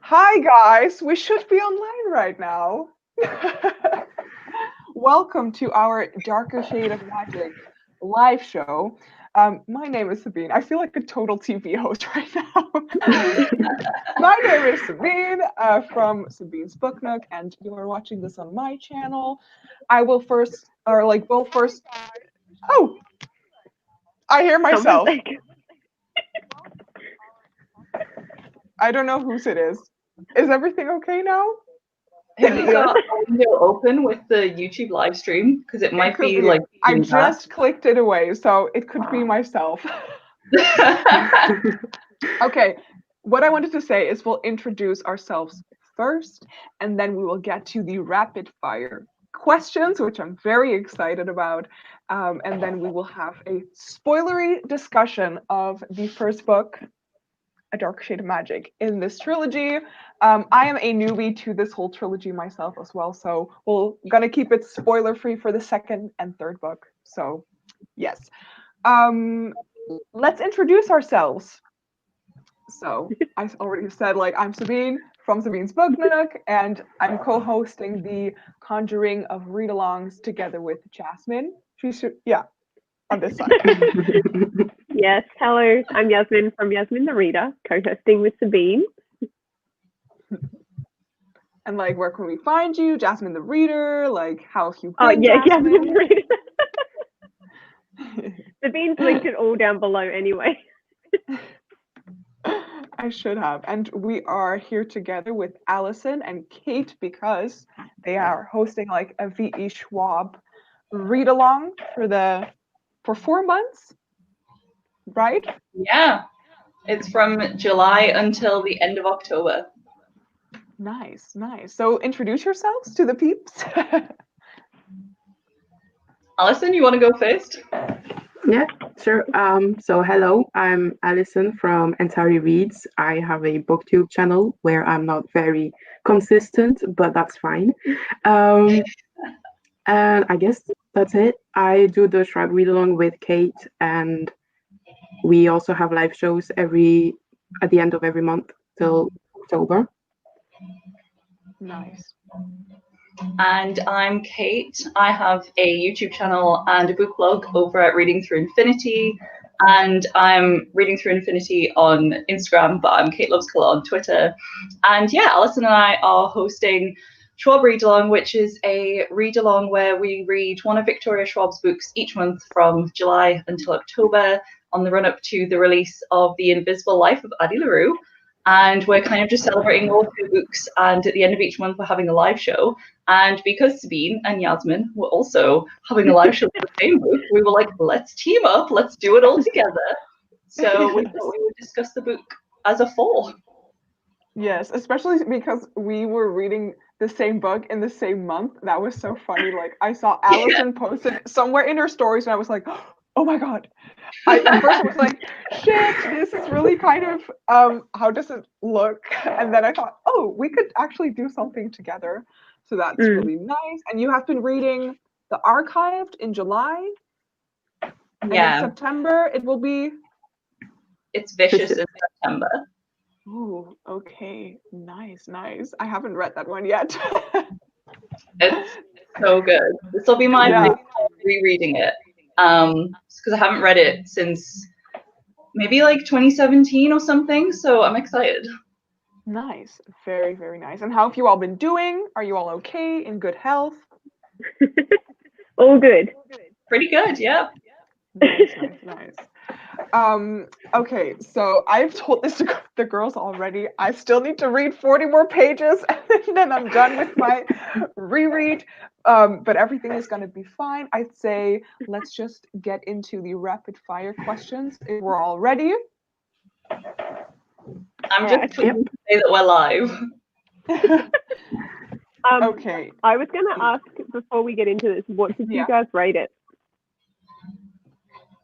Hi guys, we should be online right now. Welcome to our Darker Shade of Magic live show. My name is Sabine. I feel like a total TV host right now. My name is Sabine from Sabine's Book Nook, and you are watching this on my channel. I will first, or like, will first. Oh, I hear myself. I don't know whose it is. Is everything okay now? Have you got a window open with the YouTube live stream? Because it might be like. I just clicked it away, so it could be myself. Okay, what I wanted to say is we'll introduce ourselves first, and then we will get to the rapid fire questions, which I'm very excited about. And then we will have a spoilery discussion of the first book, A Dark Shade of Magic, in this trilogy. I am a newbie to this whole trilogy myself as well, so we're gonna keep it spoiler free for the second and third book. So yes, let's introduce ourselves. So I already said, like, I'm Sabine from Sabine's Book Nook, and I'm co-hosting the Conjuring of Read-alongs together with Jasmine. She should, yeah, on this side. Yes, hello, I'm Yasmin from YasminTheReader, co-hosting with Sabine. And like, where can we find you? Jasmine the Reader, like, how have you been? Oh yeah, Jasmine? YasminTheReader. Sabine's linked it all down below anyway. I should have. And we are here together with Alison and Kate because they are hosting like a V.E. Schwab read along for 4 months, right? Yeah, it's from July until the end of October. Nice. So introduce yourselves to the peeps. Alison, you want to go first? Yeah, sure. So hello, I'm Alison from Entirely Reads. I have a booktube channel where I'm not very consistent, but that's fine. And I guess that's it. I do the Shrug read along with Kate, and we also have live shows at the end of every month till October. Nice. And I'm Kate. I have a YouTube channel and a book blog over at Reading Through Infinity. And I'm Reading Through Infinity on Instagram, but I'm Kate Loves Colour on Twitter. And yeah, Alison and I are hosting Schwab Read Along, which is a read along where we read one of Victoria Schwab's books each month from July until October on the run up to the release of The Invisible Life of Addie LaRue. And we're kind of just celebrating all three books. And at the end of each month, we're having a live show. And because Sabine and Yasmin were also having a live show for the same book, we were like, let's team up, let's do it all together. So we thought we would discuss the book as a four. Yes, especially because we were reading the same book in the same month. That was so funny. Like, I saw Alison posted somewhere in her stories, and I was like, oh my god. At first I was like, shit, this is really kind of, how does it look? And then I thought, oh, we could actually do something together. So that's really nice. And you have been reading The Archived in July. And in September it will be. It's Vicious in September. Oh, okay. Nice. I haven't read that one yet. It's so good. This will be my rereading it. Because I haven't read it since maybe like 2017 or something, so I'm excited. Nice. Very, very nice. And how have you all been doing? Are you all okay? In good health? All good. Pretty good, yeah. Nice. Okay, so I've told this to the girls already. I still need to read 40 more pages and then I'm done with my reread. But everything is going to be fine. I'd say let's just get into the rapid fire questions if we're all ready. I'm just pleased to say that we're live. Okay. I was going to ask before we get into this, what did you guys rate it?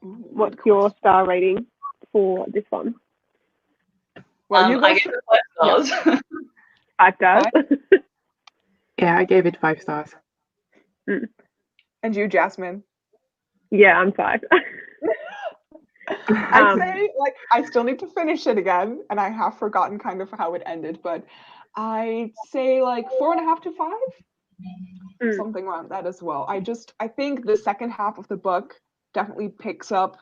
What's your star rating for this one? Well, I gave it 5 stars. 5 stars? Yeah, I gave it 5 stars. And you, Jasmine? Yeah, I'm 5. I'd say like I still need to finish it again, and I have forgotten kind of how it ended, but I'd say like 4.5 to 5, something around that as well. I think the second half of the book definitely picks up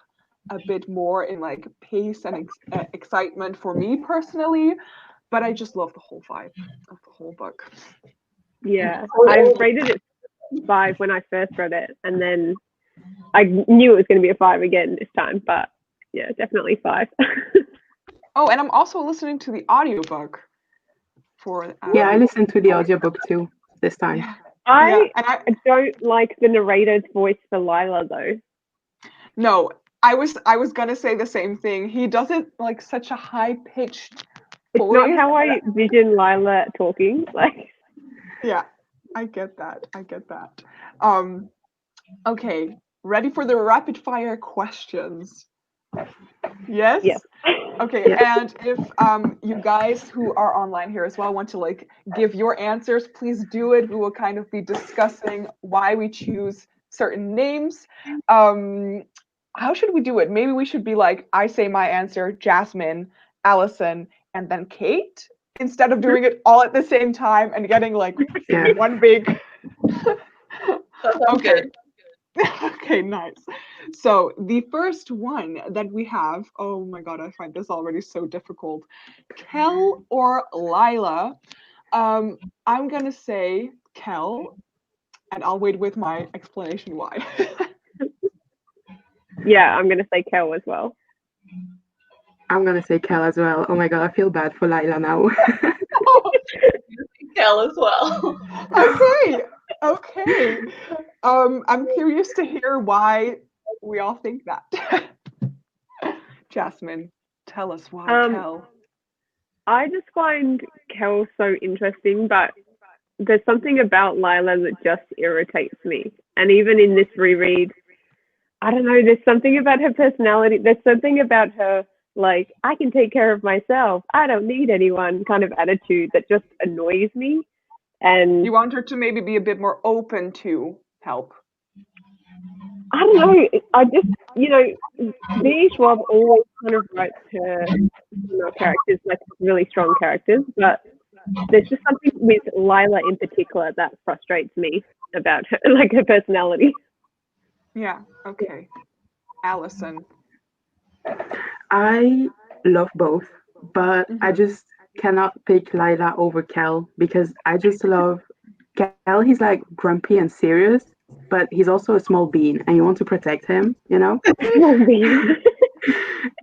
a bit more in like pace and excitement for me personally, but I just love the whole vibe of the whole book. Yeah, I rated it 5 when I first read it, and then I knew it was going to be a 5 again this time, but yeah, definitely 5. Oh, and I'm also listening to the audiobook for Yeah, I listened to the audiobook too this time. Yeah. I And don't like the narrator's voice for Lila though. no, I was gonna say the same thing. He does it like such a high pitched It's voice. not how I vision Lila talking. Like, Yeah, I get that. I get that. Okay, ready for the rapid fire questions? Yes? yes. Okay, Yeah. and if you guys who are online here as well want to like give your answers, please do it. We will kind of be discussing why we choose certain names. How should we do it? Maybe we should be like, I say my answer, Jasmine, Alison, and then Kate, instead of doing it all at the same time and getting like Yeah. one big. That sounds Okay. good. Okay, nice. So the first one that we have, oh my god, I find this already so difficult. Kel or Lila? I'm gonna say Kel, and I'll wait with my explanation why. Yeah, I'm gonna say Kel as well. I'm gonna say Kel as well. Oh my god, I feel bad for Lila now. Kel as well. Okay, okay. I'm curious to hear why we all think that. Jasmine, tell us why Kel. I just find Kel so interesting, but there's something about Lila that just irritates me. And even in this reread, I don't know, there's something about her personality. There's something about her, like, I can take care of myself. I don't need anyone kind of attitude that just annoys me. And You want her to maybe be a bit more open to help. I don't know. I just, V. Schwab always kind of writes her female characters like really strong characters, but there's just something with Lila in particular that frustrates me about her, like her personality. Yeah, okay. Alison. I love both, but I just cannot pick Lila over Kel because I just love Kel. He's like grumpy and serious, but he's also a small bean and you want to protect him, you know?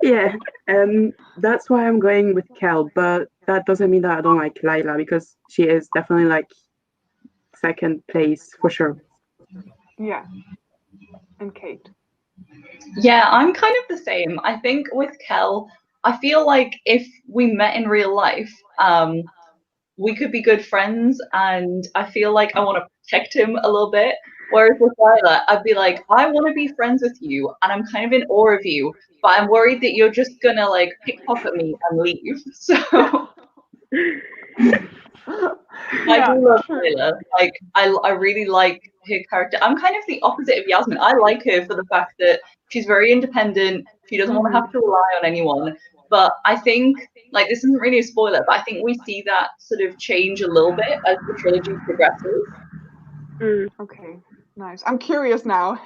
Yeah, and that's why I'm going with Kel, but that doesn't mean that I don't like Lila because she is definitely like second place for sure. Yeah. And Kate. Yeah, I'm kind of the same. I think with Kel, I feel like if we met in real life, we could be good friends, and I feel like I want to protect him a little bit. Whereas with Lila, I'd be like, I want to be friends with you, and I'm kind of in awe of you, but I'm worried that you're just gonna like pickpocket me and leave. So I do love Lila. Like, I really like her character. I'm kind of the opposite of Yasmin. I like her for the fact that she's very independent. She doesn't want to have to rely on anyone. But I think, like, this isn't really a spoiler, but I think we see that sort of change a little bit as the trilogy progresses. Okay, nice. I'm curious now.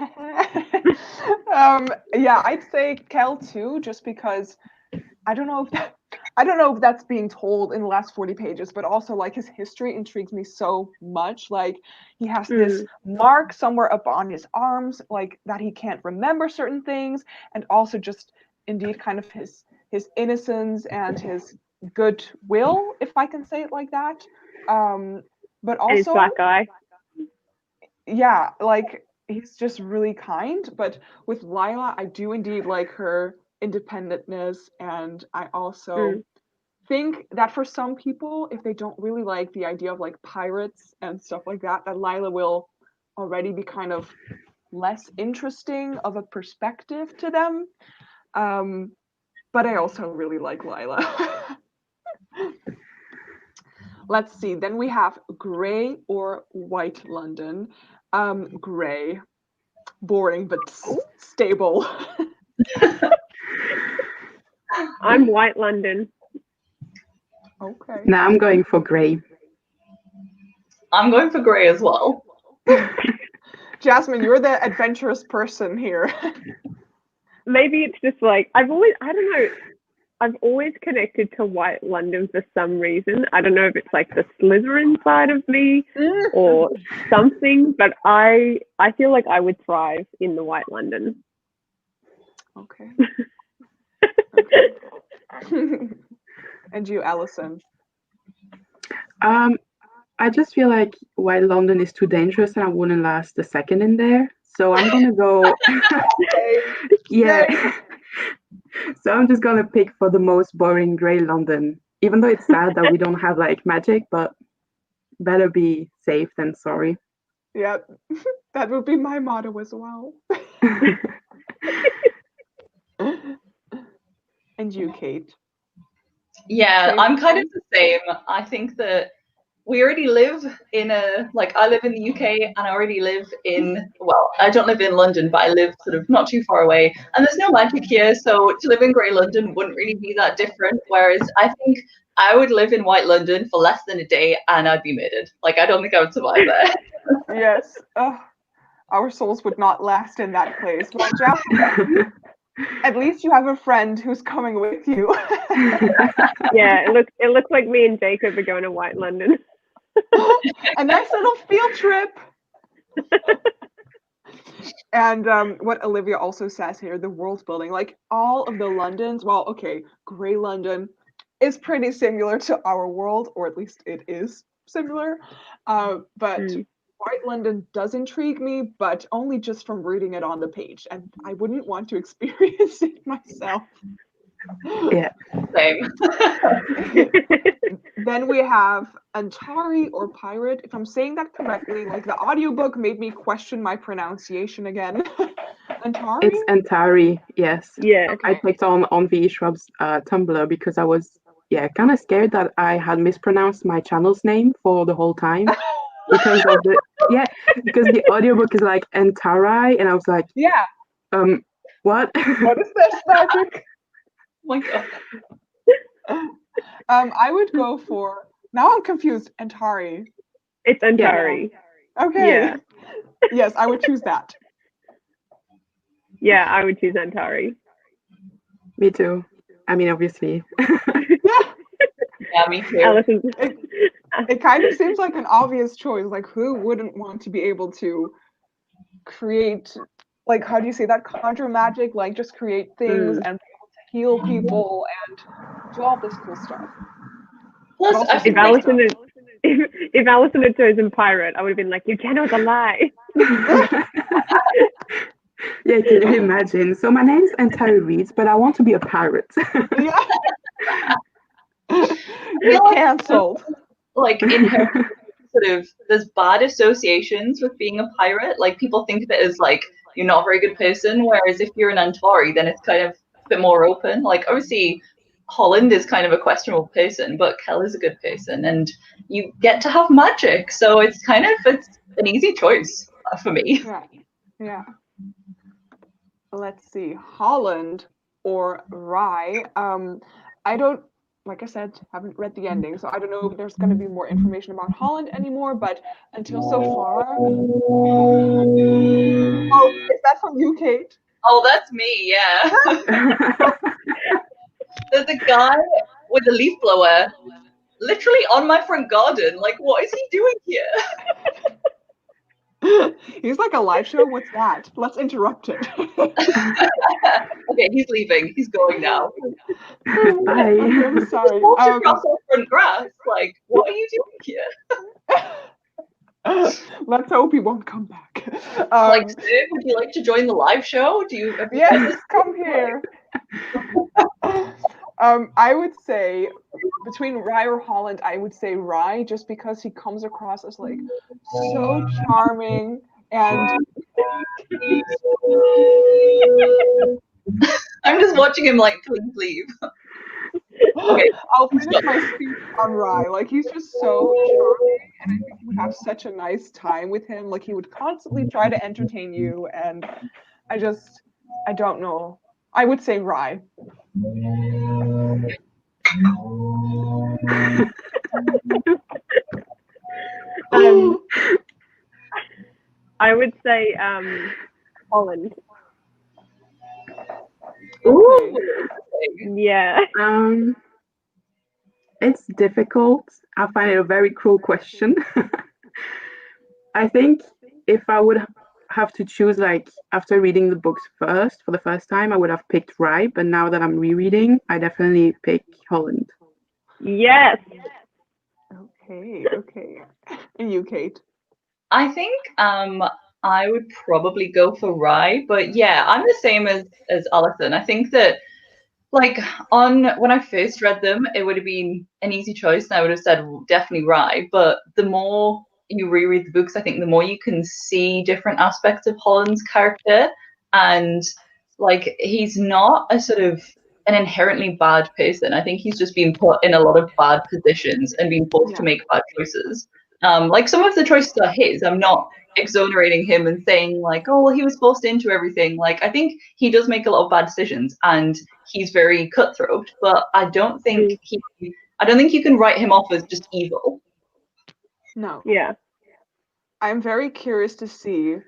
Yeah, I'd say Kel too, just because I don't know if that's being told in the last 40 pages, but also like his history intrigues me so much. Like he has this mark somewhere up on his arms, like that he can't remember certain things, and also just indeed kind of his innocence and his goodwill, if I can say it like that. But And his also, black eye. yeah, like he's just really kind. But with Lila, I do indeed like her independentness, and I also think that for some people, if they don't really like the idea of like pirates and stuff like that, that Lila will already be kind of less interesting of a perspective to them. But I also really like Lila. Let's see. Then we have Grey or White London. Grey, boring but stable. I'm White London. Okay. Now I'm going for grey. I'm going for grey as well. Jasmine, you're the adventurous person here. Maybe it's just like I don't know. I've always connected to White London for some reason. I don't know if it's like the Slytherin side of me or something, but I feel like I would thrive in the White London. Okay. And you, Alison? I just feel like White London is too dangerous and I wouldn't last a second in there. So I'm gonna go. Yeah. So I'm just gonna pick for the most boring grey London. Even though it's sad that we don't have like magic, but better be safe than sorry. Yeah, that would be my motto as well. And you, Kate? Yeah, Same I'm kind thing? of the same. I think that we already live in I live in the UK and I already live well, I don't live in London, but I live sort of not too far away. And there's no magic here, so to live in grey London wouldn't really be that different. Whereas I think I would live in White London for less than a day and I'd be murdered. Like, I don't think I would survive there. Yes. Our souls would not last in that place. Well, Jasmine, at least you have a friend who's coming with you. Yeah, it looks like me and Jacob are going to White London. A nice little field trip. And what Olivia also says here, the world building, like all of the Londons, well, okay, Grey London is pretty similar to our world, or at least it is similar. But White London does intrigue me, but only just from reading it on the page, and I wouldn't want to experience it myself. Yeah. Same. Then we have Antari or Pirate. If I'm saying that correctly, like the audiobook made me question my pronunciation again. Antari? It's Antari, yes. Yeah. I clicked on V Shrub's Tumblr because I was kind of scared that I had mispronounced my channel's name for the whole time because of because the audiobook is like Antari and I was like, Yeah. What? What is this magic? Oh my god. I would go for, now I'm confused, Antari. It's Antari. Okay. Yeah. Yes, I would choose that. Yeah, I would choose Antari. Me too. I mean, obviously. Yeah, me too. Alison. It kind of seems like an obvious choice. Like, who wouldn't want to be able to create, like, how do you say that? Conjure magic, like, just create things and be able to heal people and do all this cool stuff. Plus, Also I If feel like if Alison had chosen Pirate, I would have been like, you cannot lie. Yeah, can you imagine? So my name's Antari Reads, but I want to be a pirate. Yeah. You're cancelled. like inherent sort of there's bad associations with being a pirate. Like people think of it as like you're not a very good person, whereas if you're an Antari, then it's kind of a bit more open. Like obviously Holland is kind of a questionable person, but Kel is a good person and you get to have magic. So it's an easy choice for me. Yeah. Let's see, Holland or Rye. I don't, like I said, haven't read the ending, so I don't know if there's going to be more information about Holland anymore, but until so far... Oh, is that from you, Kate? Oh, that's me, yeah. There's a guy with a leaf blower literally on my front garden. Like, what is he doing here? He's like a live show. What's that? Let's interrupt it. Okay, he's leaving. He's going now. Bye. Okay, I'm sorry. Walked across our front grass. Like, what are you doing here? Let's hope he won't come back. Like, sir, would you like to join the live show? Yes, come here. I would say between Rye or Holland, I would say Rye, just because he comes across as like so charming and I'm just watching him like, please leave. Okay, I'll finish my speech on Rye. Like he's just so charming, and I think you would have such a nice time with him. Like he would constantly try to entertain you, and I don't know. I would say Rye. I would say Holland. Ooh. Yeah. It's difficult. I find it a very cruel question. I think if I would have to choose, like after reading the books first for the first time, I would have picked Rye. But now that I'm rereading, I definitely pick Holland. Yes. Okay. And you, Kate? I think I would probably go for Rye, but yeah, I'm the same as Alison. I think that like when I first read them, it would have been an easy choice, and I would have said definitely Rye. But the more you reread the books, I think the more you can see different aspects of Holland's character, and like he's not a sort of an inherently bad person. I think he's just been put in a lot of bad positions and been forced to make bad choices. Like some of the choices are his. I'm not exonerating him and saying like, oh well, he was forced into everything. Like I think he does make a lot of bad decisions and he's very cutthroat, but I don't think you can write him off as just evil. No. Yeah. I'm very curious to see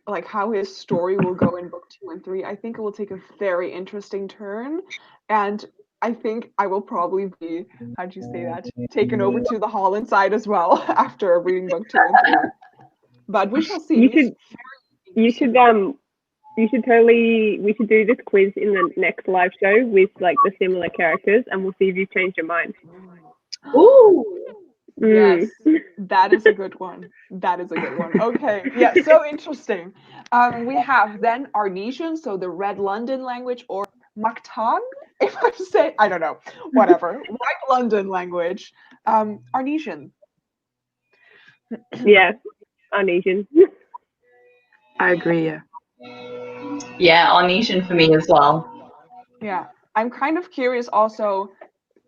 like how his story will go in book 2 and 3. I think it will take a very interesting turn, and I think I will probably be, how'd you say that, taken over to the Holland side as well after reading book 2 and 3. But we shall see. We should do this quiz in the next live show with like the similar characters, and we'll see if you change your mind. Ooh. Yes, that is a good one. Okay, yeah, so interesting. We have then Arnesian, so the Red London language, or Mactan, if I say, I don't know, whatever. White London language. Arnesian. Yeah, Arnesian. I agree, yeah. Yeah, Arnesian for me as well. Yeah, I'm kind of curious also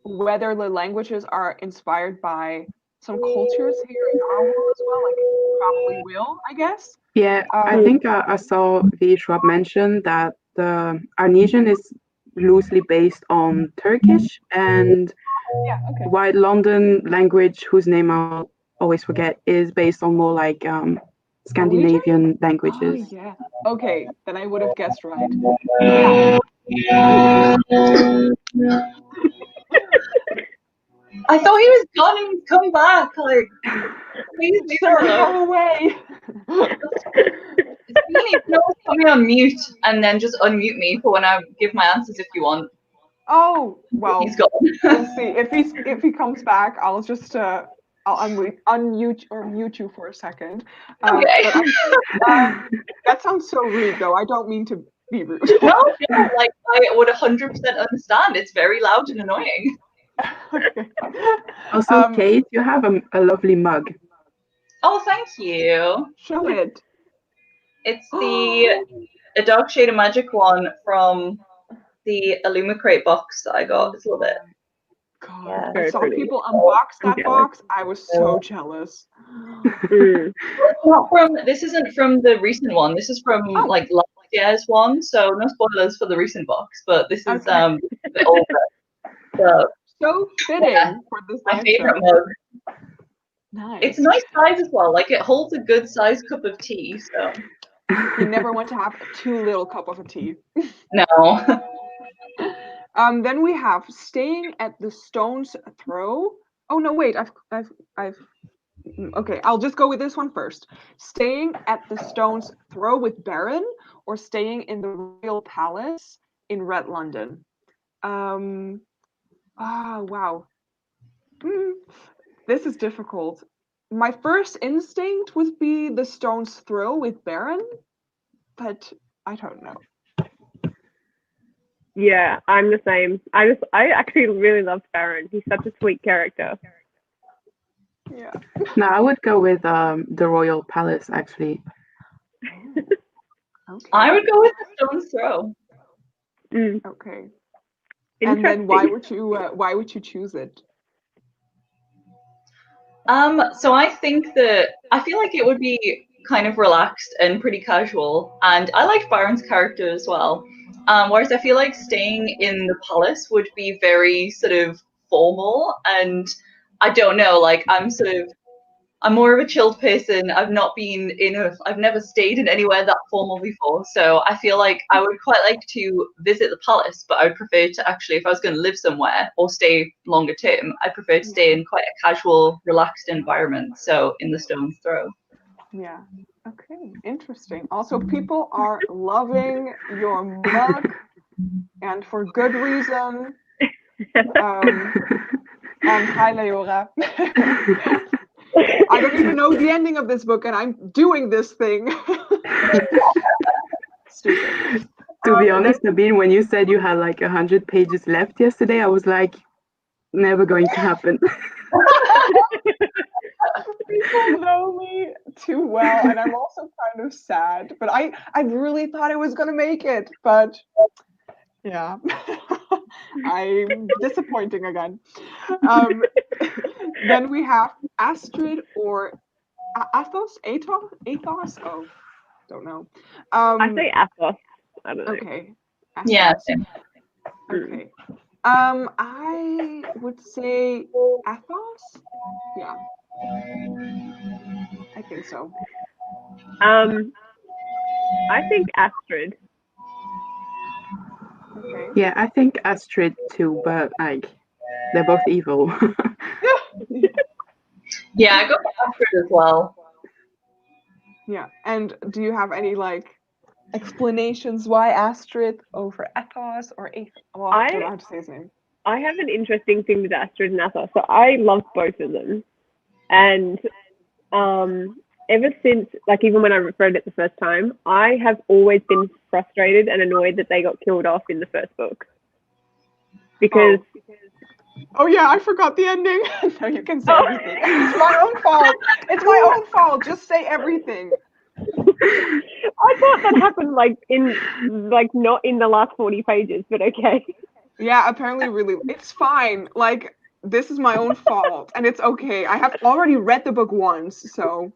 whether the languages are inspired by some cultures here in our world as well, like probably will, I guess. Yeah, I think I saw the Schwab mention that the Arnesian is loosely based on Turkish, and White London language, whose name I'll always forget, is based on more like Scandinavian languages. Oh, yeah. Okay, then I would have guessed right. I thought he was gone and he's come back. Like, please leave him alone. Go away. You can always put me on mute and then just unmute me for when I give my answers if you want. Oh, well, He's gone. We'll see. If he comes back, I'll just I'll unmute or mute you for a second. Okay. That sounds so rude, though. I don't mean to be rude. No, like I would 100% understand. It's very loud and annoying. Okay. Also, Kate, you have a lovely mug. Oh, thank you. Show it. It's a Dark Shade of Magic one from the Illumicrate box that I got. It's a little bit. God, Yeah. I saw people unbox that box. I was so jealous. This isn't from the recent one. This is from like last year's one. So no spoilers for the recent box, but this is a bit older. So fitting for this. My favorite mug. Nice. It's a nice size as well. Like it holds a good sized cup of tea. So you never want to have too little cup of tea. No. Then we have staying at the stone's throw. Oh no, wait, I've okay, I'll just go with this one first. Staying at the stone's throw with Baron, or staying in the royal palace in Red London. Wow. This is difficult. My first instinct would be the stone's throw with Baron, but I don't know. Yeah, I'm the same. I actually really loved Baron. He's such a sweet character. Yeah. No, I would go with the Royal Palace actually. Okay. I would go with the stone's throw. Okay. And then why would you choose it? So I think that I feel like it would be kind of relaxed and pretty casual, and I liked Byron's character as well. Whereas I feel like staying in the palace would be very sort of formal, and I don't know, like I'm more of a chilled person. I've never stayed in anywhere that formal before. So I feel like I would quite like to visit the palace, but I would prefer to actually, if I was going to live somewhere or stay longer term, I prefer to stay in quite a casual, relaxed environment. So in the Stone's Throw. Yeah. Okay. Interesting. Also, people are loving your mug, and for good reason. And hi, Leora. I don't even know the ending of this book, and I'm doing this thing. Stupid. To be honest, Nabeen, when you said you had like 100 pages left yesterday, I was like, never going to happen. People know me too well, and I'm also kind of sad. But I really thought I was gonna make it, but yeah, I'm disappointing again. Then we have Astrid or Athos. Athos. Oh, don't know. I say Athos. I don't know. Okay. Yeah. Okay. I would say Athos. Yeah, I think so. I think Astrid. Okay. Yeah, I think Astrid too, but like they're both evil. Yeah, I go for Astrid as well. Yeah. And do you have any like explanations why Astrid over Athos or well, I don't know how to say his name. I have an interesting thing with Astrid and Athos. So I love both of them, and ever since, like even when I read it the first time, I have always been frustrated and annoyed that they got killed off in the first book. Because Oh yeah, I forgot the ending. No, you can say everything. It's my own fault. It's my own fault. Just say everything. I thought that happened like not in the last 40 pages, but okay. Yeah, apparently really it's fine. Like this is my own fault and it's okay. I have already read the book once, so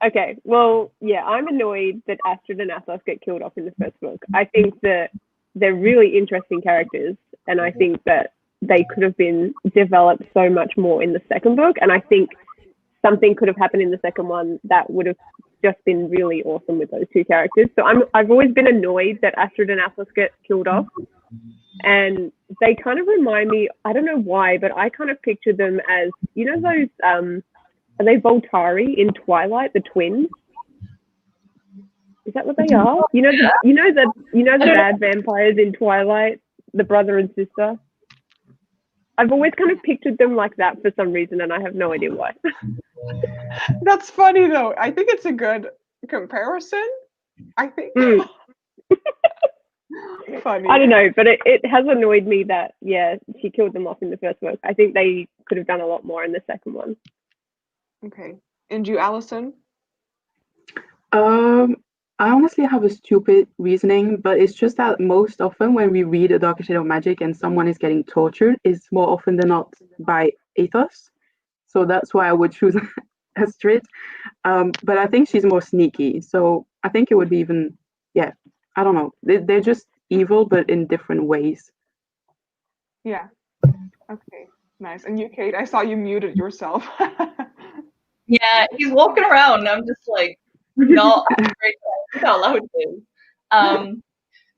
Okay, well, yeah, I'm annoyed that Astrid and Athos get killed off in the first book. I think that they're really interesting characters, and I think that they could have been developed so much more in the second book, and I think something could have happened in the second one that would have just been really awesome with those two characters. So I've always been annoyed that Astrid and Athos get killed off, and they kind of remind me, I don't know why, but I kind of picture them as, you know, those are they Voltari in Twilight, the twins? Is that what they are? You know the bad vampires in Twilight, the brother and sister. I've always kind of pictured them like that for some reason, and I have no idea why. That's funny though. I think it's a good comparison. I think. Funny. I don't know, but it has annoyed me that she killed them off in the first book. I think they could have done a lot more in the second one. Okay. And you, Alison? I honestly have a stupid reasoning, but it's just that most often when we read A Darker Shade of Magic and someone is getting tortured, it's more often than not by Athos. So that's why I would choose Astrid. But I think she's more sneaky. So I think it would be even, I don't know. They're just evil, but in different ways. Yeah. Okay. Nice. And you, Kate, I saw you muted yourself. Yeah, he's walking around and I'm just like, not allowed to.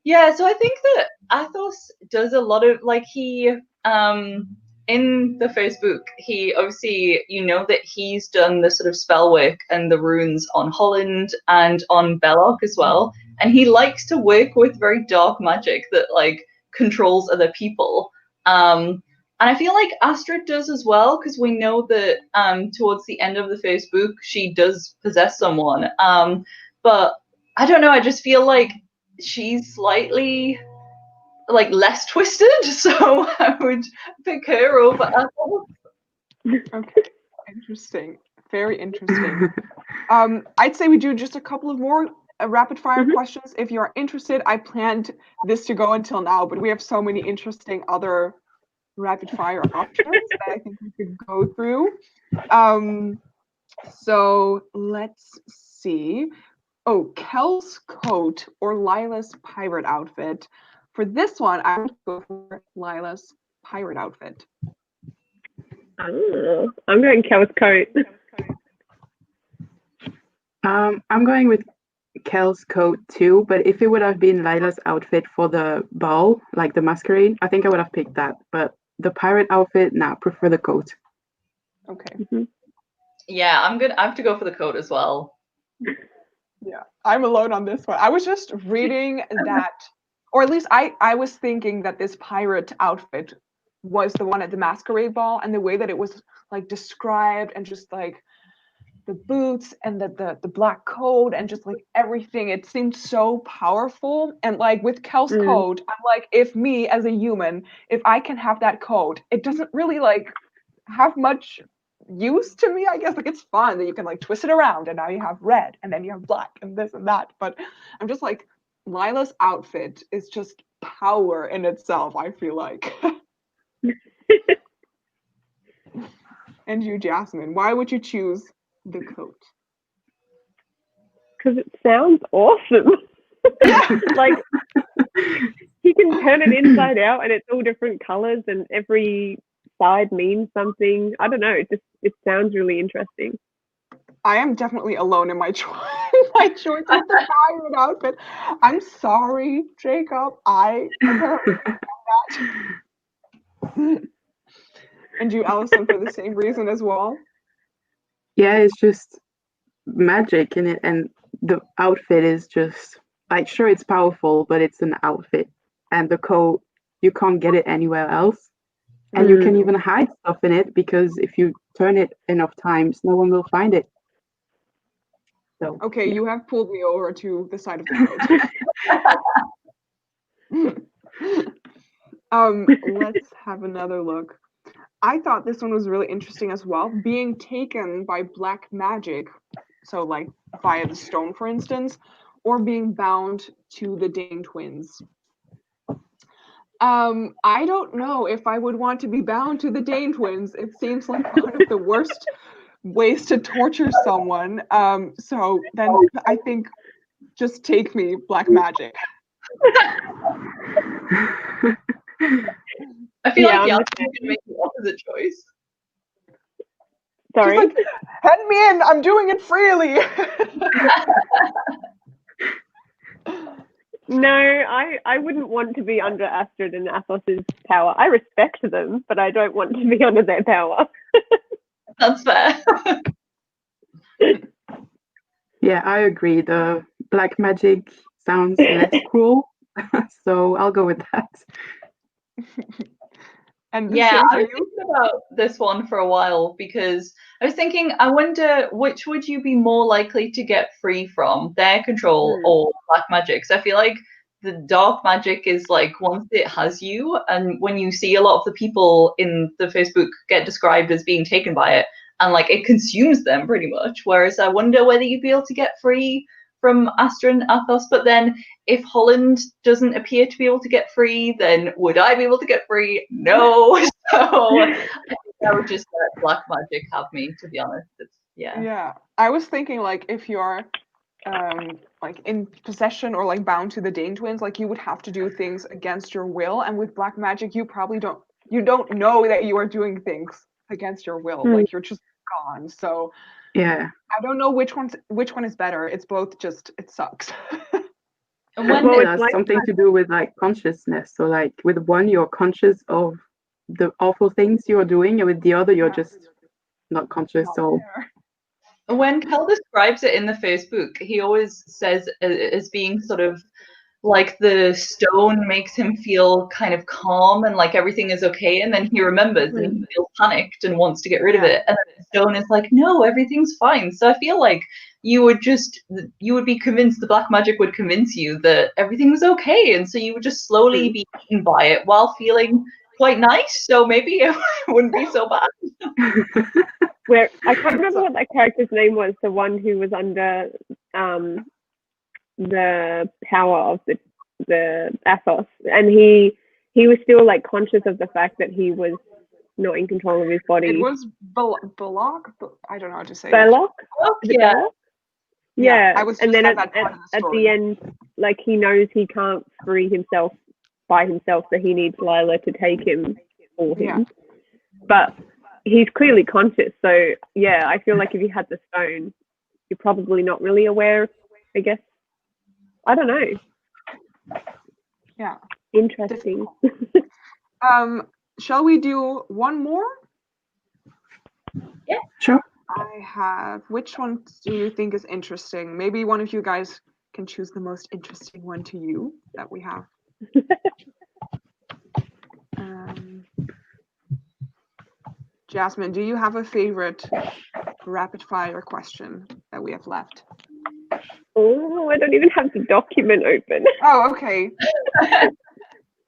Yeah, so I think that Athos does a lot of, like, he in the first book, he obviously, you know, that he's done the sort of spell work and the runes on Holland and on Belloc as well, and he likes to work with very dark magic that like controls other people. And I feel like Astrid does as well, because we know that towards the end of the first book, she does possess someone. But I don't know, I just feel like she's slightly like less twisted, so I would pick her over Athos. Okay, interesting. Very interesting. I'd say we do just a couple of more rapid fire questions. If you're interested, I planned this to go until now, but we have so many interesting other rapid fire options that I think we could go through. So let's see. Oh, Kel's coat or Lila's pirate outfit. For this one, I would go for Lila's pirate outfit. Oh, I'm going Kel's coat. I'm going with Kel's coat too, but if it would have been Lila's outfit for the ball, like the masquerade, I think I would have picked that. But the pirate outfit, nah, prefer the coat. Okay. Mhm. Yeah, I have to go for the coat as well. Yeah, I'm alone on this one. I was just reading that, or at least I was thinking that this pirate outfit was the one at the masquerade ball, and the way that it was like described, and just like the boots and the black coat and just like everything, it seemed so powerful. And like with Kel's coat, I'm like, if me as a human, if I can have that coat, it doesn't really like have much use to me, I guess. Like it's fun that you can like twist it around and now you have red and then you have black and this and that, but I'm just like, Lila's outfit is just power in itself, I feel like. And you, Jasmine, why would you choose the coat? Because it sounds awesome. Like you can turn it inside out and it's all different colors and every side means something. I don't know, it sounds really interesting. I am definitely alone in my choice. My choice of the pirate outfit. I'm sorry, Jacob. I apparently that. And you, Alison, for the same reason as well. Yeah, it's just magic in it, and the outfit is just like, sure, it's powerful, but it's an outfit, and the coat, you can't get it anywhere else, and you can even hide stuff in it because if you turn it enough times, no one will find it. So Okay, yeah. you have pulled me over to the side of the coat. Let's have another look. I thought this one was really interesting as well. Being taken by black magic, so like via the stone, for instance, or being bound to the Dane twins. I don't know if I would want to be bound to the Dane twins. It seems like one of the worst ways to torture someone. So then I think just take me, black magic. I feel like I'm Yasmin the can make the opposite choice. Sorry. She's like, head me in, I'm doing it freely. No, I wouldn't want to be under Astrid and Athos's power. I respect them, but I don't want to be under their power. That's fair. Yeah, I agree. The black magic sounds less cruel, so I'll go with that. And Yeah, I I was thinking about this one for a while because I was thinking, I wonder which would you be more likely to get free from, their control or black magic? So I feel like the dark magic is like once it has you, and when you see a lot of the people in the Facebook get described as being taken by it, and like it consumes them pretty much. Whereas I wonder whether you'd be able to get free from Astra and Athos, but then if Holland doesn't appear to be able to get free, then would I be able to get free? No. So I think I would just let black magic have me, to be honest. Yeah, I was thinking like if you're like in possession or like bound to the Dane twins, like you would have to do things against your will, and with black magic you probably don't know that you are doing things against your will. Like you're just gone. So yeah, I don't know which one is better. It's both just, it sucks. I think it has something to do with like consciousness. So like with one, you're conscious of the awful things you're doing, and with the other, you're just not conscious. So when Kel describes it in the Facebook, he always says as being sort of like the stone makes him feel kind of calm and like everything is okay, and then he remembers and he feels panicked and wants to get rid of it, and then the stone is like, no, everything's fine. So I feel like you would be convinced, the black magic would convince you that everything was okay, and so you would just slowly be eaten by it while feeling quite nice. So maybe it wouldn't be so bad. Where I can't remember what that character's name was, the one who was under the power of the Athos, and he was still like conscious of the fact that he was not in control of his body. It was Belloc. I don't know how to say Belloc? it. Yeah. Yeah, I was and just then at that part of the at story. the end, like he knows he can't free himself by himself, so he needs Lila to take him for him. Yeah. But he's clearly conscious, so yeah, I feel like if you had the stone, you're probably not really aware, I guess. I don't know. Yeah. Interesting. Shall we do one more? Yeah. Sure. I have. Which one do you think is interesting? Maybe one of you guys can choose the most interesting one to you that we have. Jasmine, do you have a favorite rapid fire question that we have left? Oh, I don't even have the document open. Oh, okay.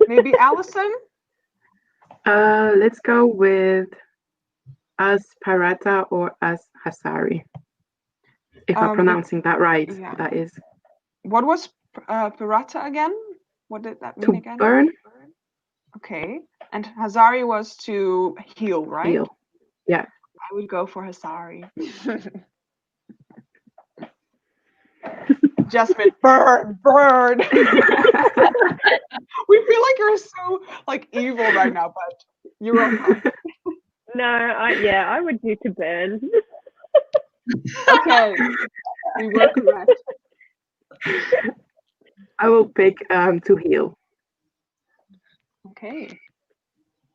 Maybe Alison? Let's go with as Parata or as Hasari. If I'm pronouncing that right, yeah. that is. What was Pirata again? What did that mean again? Burn. Okay. And Hazari was to heal, right? Heal. Yeah. I would go for Hasari. Jasmine, burn. We feel like you're so like evil right now, but you're okay. No, I would do to burn. Okay, we were correct. I will pick to heal. Okay.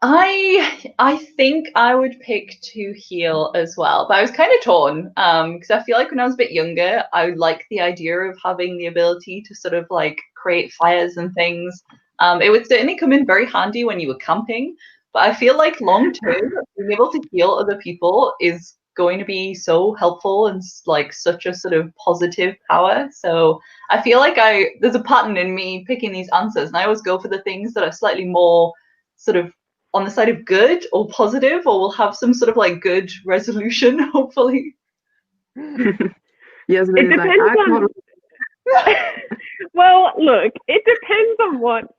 I think I would pick to heal as well, but I was kind of torn because I feel like when I was a bit younger, I liked the idea of having the ability to sort of like create fires and things. It would certainly come in very handy when you were camping, but I feel like long term, being able to heal other people is going to be so helpful and like such a sort of positive power. So I feel like there's a pattern in me picking these answers, and I always go for the things that are slightly more sort of on the side of good or positive, or will have some sort of like good resolution, hopefully. Yes, It depends on. Well, look, it depends on what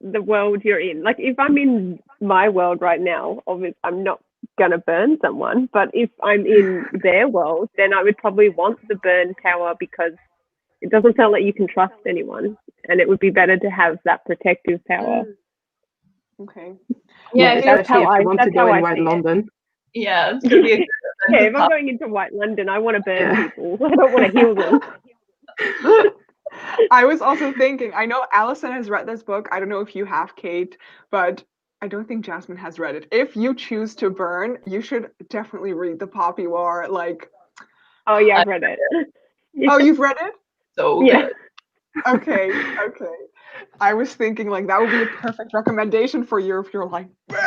the world you're in. Like, if I'm in my world right now, obviously I'm not gonna burn someone. But if I'm in their world, then I would probably want the burn power because it doesn't sound like you can trust anyone, and it would be better to have that protective power. Okay. Yeah, that's how I. want That's to go how in I White see London. it. Yeah, it's gonna be a good yeah, if I'm going into White London, I want to burn people. I don't want to heal them. I was also thinking, I know Alison has read this book. I don't know if you have, Kate, but I don't think Jasmine has read it. If you choose to burn, you should definitely read The Poppy War. Like, oh yeah, I've read it. Oh, you've read it? So yeah. good. Okay. I was thinking like that would be a perfect recommendation for you if you're like, burn.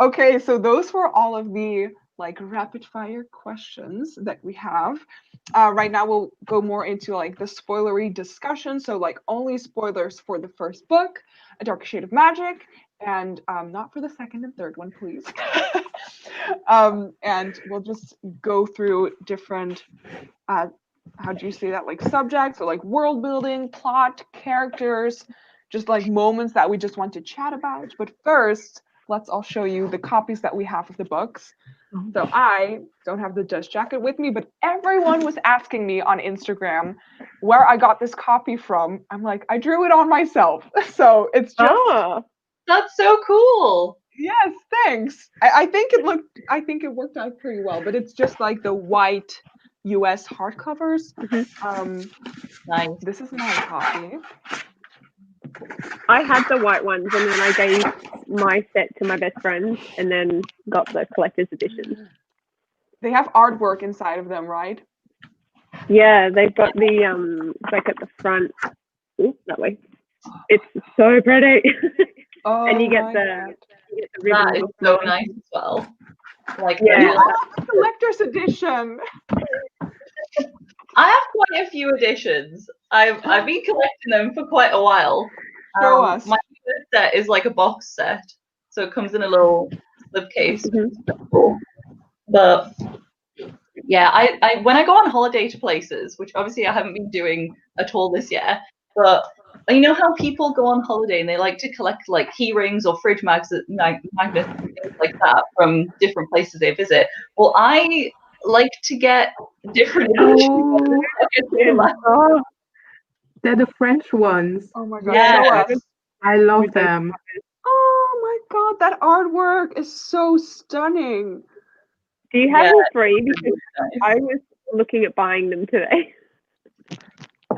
Okay, so those were all of the like rapid fire questions that we have. Right now we'll go more into like the spoilery discussion. So like only spoilers for the first book, A Dark Shade of Magic, and not for the second and third one, please. And we'll just go through different, how do you say that, like subjects or like world building, plot, characters, just like moments that we just want to chat about. But first, let's all show you the copies that we have of the books. So I don't have the dust jacket with me, but everyone was asking me on Instagram where I got this copy from. I'm like, I drew it on myself. So it's just. Oh, that's so cool. Yes, thanks. I think it worked out pretty well, but it's just like the white US hardcovers. Nice. This is my copy. I had the white ones, and then I gave my set to my best friend, and then got the collector's edition. They have artwork inside of them, right? Yeah, they've got the like at the front. Ooh, that way. It's so pretty. Oh, and you get my the God. ribbon. That is so nice as well. Like, Yeah. The collector's edition. I have quite a few editions. I've been collecting them for quite a while. Show us. My first set is like a box set, so it comes in a little slipcase. Mm-hmm. But yeah, I when I go on holiday to places, which obviously I haven't been doing at all this year, but you know how people go on holiday and they like to collect like key rings or fridge magnets and things like that from different places they visit. Well, I like to get different editions. Oh, oh, they're the French ones. Oh my god, Yeah. show us. I love With those them. Oh my god, that artwork is so stunning. Do you have Yeah, all three? Because nice. I was looking at buying them today.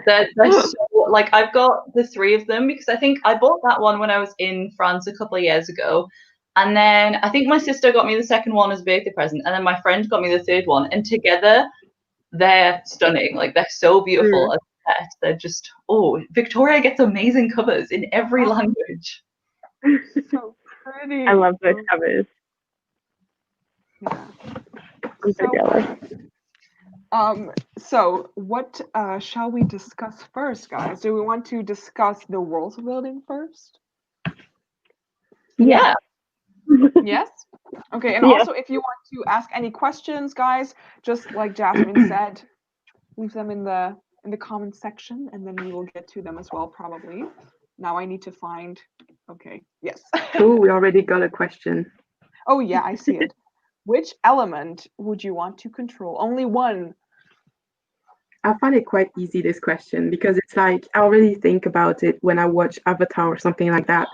They're so like I've got the 3 of them because I think I bought that one when I was in France a couple of years ago. And then I think my sister got me the second one as a birthday present, and then my friend got me the third one. And together they're stunning. Like they're so beautiful as a pet. They're just Victoria gets amazing covers in every language. So pretty. I love those covers. Yeah. I'm so jealous. So what shall we discuss first, guys? Do we want to discuss the world building first? Yeah. Yes? Okay, and Yeah. also if you want to ask any questions, guys, just like Jasmine said, leave them in the comment section and then we will get to them as well probably. Now I need to find yes. Cool, we already got a question. Oh yeah, I see it. Which element would you want to control? Only one. I find it quite easy, this question, because it's like I already think about it when I watch Avatar or something like that.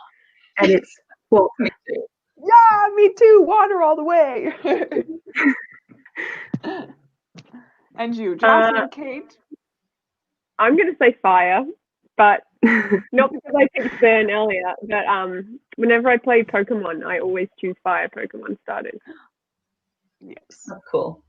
And it's, well, Me too. Yeah, me too. Water all the way. And you, Jasmine, Kate? I'm going to say fire, but not because I picked burn earlier, but whenever I play Pokemon, I always choose fire Pokemon starters. Yes. That's cool.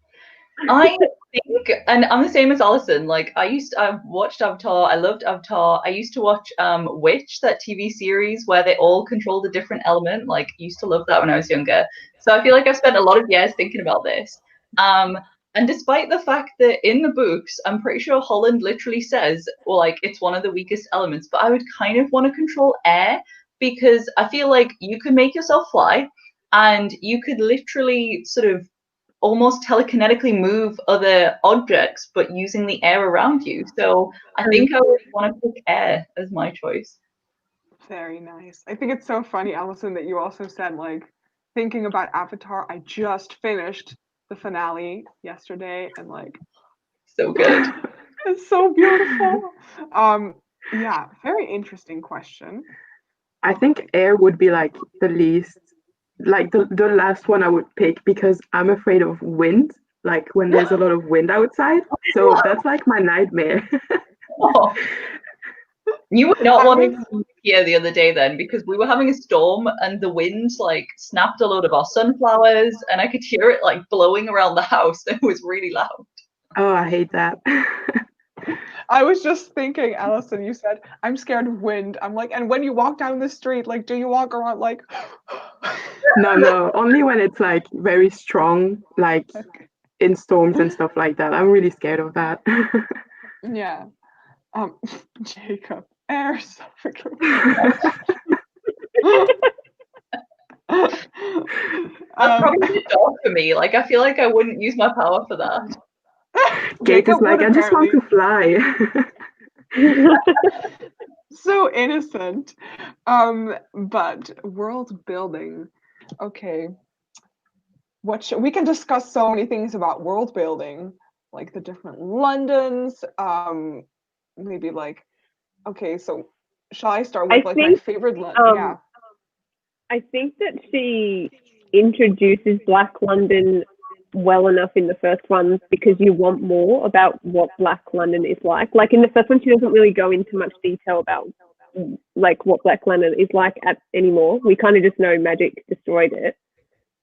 I think, and I'm the same as Alison. Like I watched Avatar. I loved Avatar. I used to watch Witch, that TV series where they all controlled a different element. Like used to love that when I was younger. So I feel like I've spent a lot of years thinking about this. And despite the fact that in the books, I'm pretty sure Holland literally says, well, like it's one of the weakest elements. But I would kind of want to control air because I feel like you could make yourself fly, and you could literally sort of almost telekinetically move other objects, but using the air around you. So I think I would want to pick air as my choice. Very nice. I think it's so funny, Alison, that you also said, like, thinking about Avatar, I just finished the finale yesterday and, like, So good. it's so beautiful. Yeah, very interesting question. I think air would be like the least, like the last one I would pick because I'm afraid of wind, like when there's a lot of wind outside. So that's like my nightmare. Oh. You would not want to be here the other day then, because we were having a storm and the wind like snapped a load of our sunflowers and I could hear it like blowing around the house. It was really loud. Oh, I hate that. I was just thinking, Alison, you said, I'm scared of wind. I'm like, and when you walk down the street, like, do you walk around like... No, only when it's like very strong, like in storms and stuff like that. I'm really scared of that. Yeah. Jacob, air suffocation. That's probably a dog for me. Like I feel like I wouldn't use my power for that. Kate is like, I just want to fly. So innocent. But world building. Okay. We can discuss so many things about world building, like the different Londons. Maybe like, okay, so shall I start with my favorite London? Yeah. I think that she introduces Black London well enough in the first one because you want more about what Black London is like. Like in the first one, she doesn't really go into much detail about like what Black London is like anymore. We kind of just know magic destroyed it.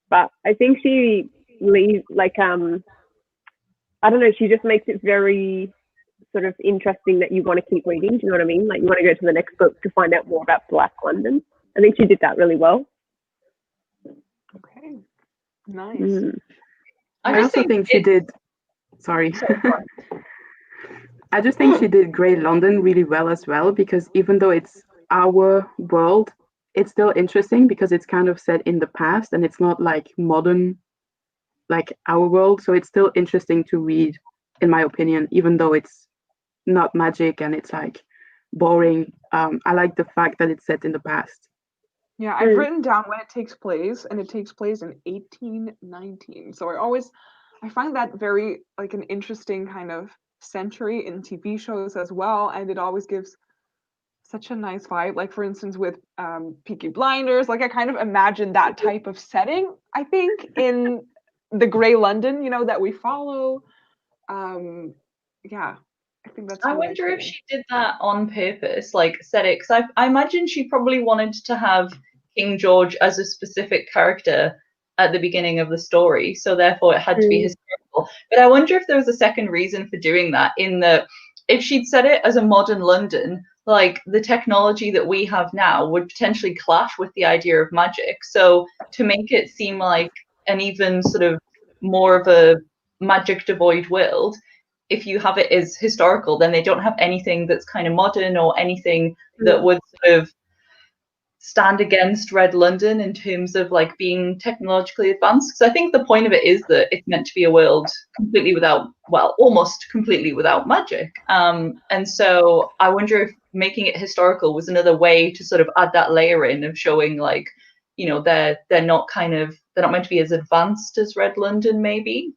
But I think she leaves like I don't know, she just makes it very sort of interesting that you want to keep reading. Do you know what I mean? Like you want to go to the next book to find out more about Black London. I think she did that really well. Okay, nice. I also think she did. Sorry. I just think she did Grey London really well as well, because even though it's our world, it's still interesting because it's kind of set in the past and it's not like modern, like our world. So it's still interesting to read, in my opinion, even though it's not magic and it's like boring. I like the fact that it's set in the past. Yeah, I've written down when it takes place, and it takes place in 1819. So I find that very like an interesting kind of century in TV shows as well, and it always gives such a nice vibe. Like for instance, with Peaky Blinders, like I kind of imagine that type of setting. I think in the Grey London, that we follow. Yeah, I think that's I really wonder if cool. she did that on purpose, like said it, because I imagine she probably wanted to have King George as a specific character at the beginning of the story, so therefore it had to be historical. But I wonder if there was a second reason for doing that, in that if she'd said it as a modern London, like the technology that we have now would potentially clash with the idea of magic. So to make it seem like an even sort of more of a magic devoid world, if you have it as historical, then they don't have anything that's kind of modern or anything that would sort of stand against Red London in terms of like being technologically advanced. Because I think the point of it is that it's meant to be a world completely without, well, almost completely without magic. And so I wonder if making it historical was another way to sort of add that layer in of showing like, they're not meant to be as advanced as Red London, maybe.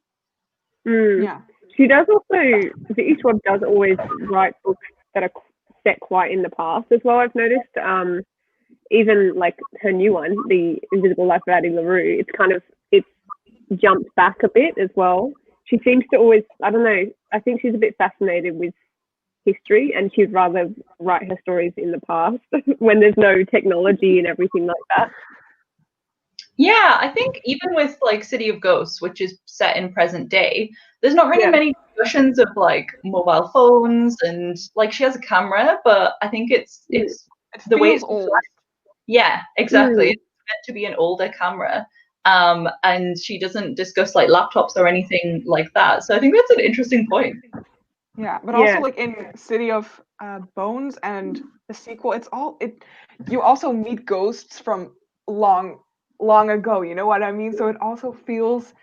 Yeah. She does also, each one does always write books that are set quite in the past as well, I've noticed. Even like her new one, The Invisible Life of Addie LaRue, it's jumped back a bit as well. She seems to always, I don't know, I think she's a bit fascinated with history, and she'd rather write her stories in the past when there's no technology and everything like that. Yeah, I think even with like City of Ghosts, which is set in present day, there's not really many discussions of like mobile phones, and like she has a camera, but I think it's the way it's old. Yeah, exactly. It's meant to be an older camera. And she doesn't discuss like laptops or anything like that. So I think that's an interesting point. Yeah, but also like in City of Bones and the sequel, you also meet ghosts from long ago, you know what I mean? So it also feels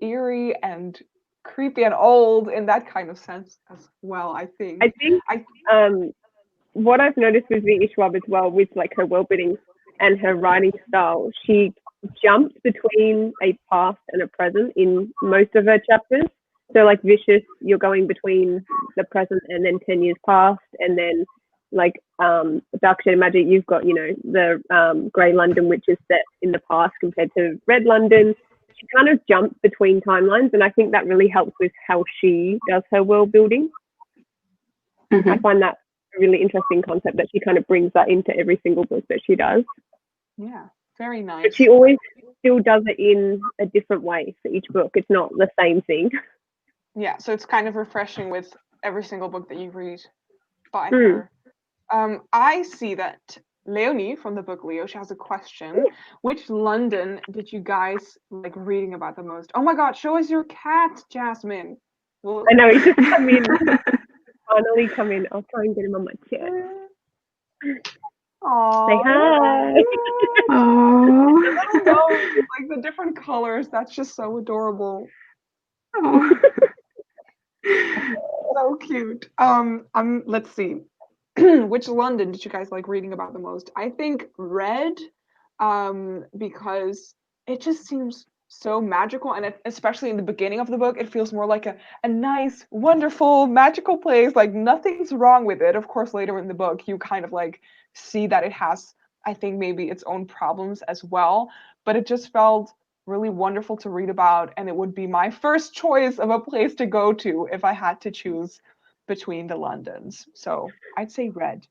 eerie and creepy and old in that kind of sense as well, I think. I think what I've noticed with V. Ishwab as well, with like her world building and her writing style, she jumps between a past and a present in most of her chapters. So like Vicious, you're going between the present and then 10 years past, and then like Dark Shade of Magic, you've got, the Grey London, which is set in the past compared to Red London. She kind of jumps between timelines, and I think that really helps with how she does her world building. I find that a really interesting concept, that she kind of brings that into every single book that she does. Yeah, very nice. But she always still does it in a different way for each book. It's not the same thing. Yeah, so it's kind of refreshing with every single book that you read by her. I see that Leonie from the book Leo, she has a question. Which London did you guys like reading about the most? Oh my god, show us your cat, Jasmine. I know, he's just come in. Finally come in. I'll try and get him on my chair. Aww. Say hi. Aww. Like the different colors, that's just so adorable. So cute. Let's see. Which London did you guys like reading about the most? I think Red, because it just seems so magical, and especially in the beginning of the book, it feels more like a nice, wonderful, magical place. Like nothing's wrong with it. Of course, later in the book, you kind of like see that it has, I think, maybe its own problems as well. But it just felt really wonderful to read about, and it would be my first choice of a place to go to if I had to choose between the Londons. So I'd say Red.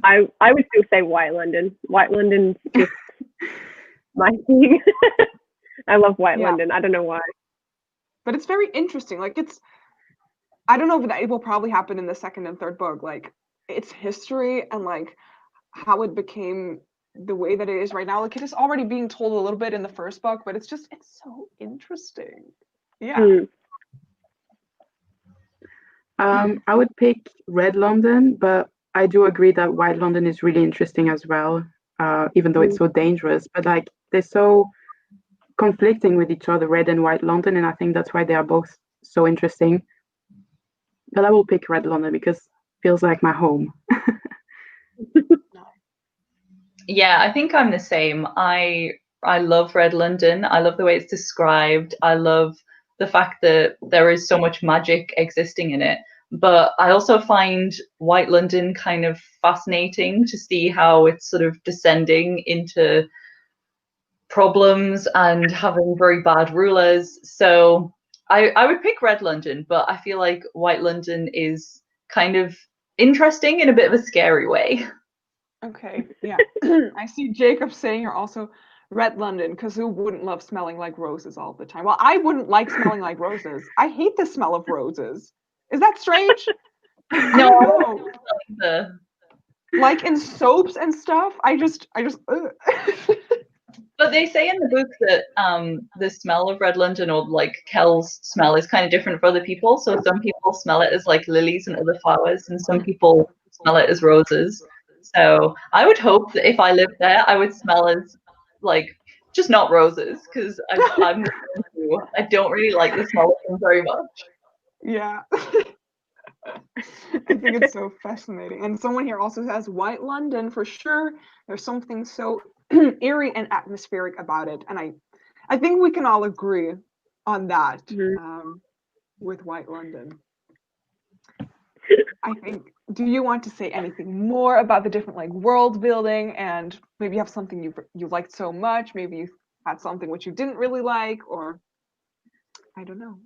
I would still say White London. White London's just my thing. I love White London. I don't know why. But it's very interesting. Like I don't know if it will probably happen in the second and third book. Like its history and like how it became the way that it is right now. Like it is already being told a little bit in the first book, but it's so interesting. Yeah. I would pick Red London, but I do agree that White London is really interesting as well, even though it's so dangerous. But like they're so conflicting with each other, Red and White London, and I think that's why they are both so interesting. But I will pick Red London because it feels like my home. Yeah, I think I'm the same. I love Red London. I love the way it's described. I love the fact that there is so much magic existing in it. But I also find White London kind of fascinating to see how it's sort of descending into problems and having very bad rulers. So I would pick Red London, but I feel like White London is kind of interesting in a bit of a scary way. Okay, yeah. I see Jacob saying you're also Red London, because who wouldn't love smelling like roses all the time? Well, I wouldn't like smelling like roses. I hate the smell of roses. Is that strange? I No, don't know. the Like in soaps and stuff, I just ugh. But they say in the book that the smell of Red London or like Kel's smell is kind of different for other people. So some people smell it as like lilies and other flowers, and some people smell it as roses. So I would hope that if I lived there, I would smell as like just not roses, because I'm the same too. I don't really like the smell of them very much. Yeah. I think it's so fascinating. And someone here also says White London for sure. There's something so eerie and atmospheric about it. And I think we can all agree on that with White London. I think, do you want to say anything more about the different like world building, and maybe you have something you liked so much, maybe you had something which you didn't really like, or I don't know.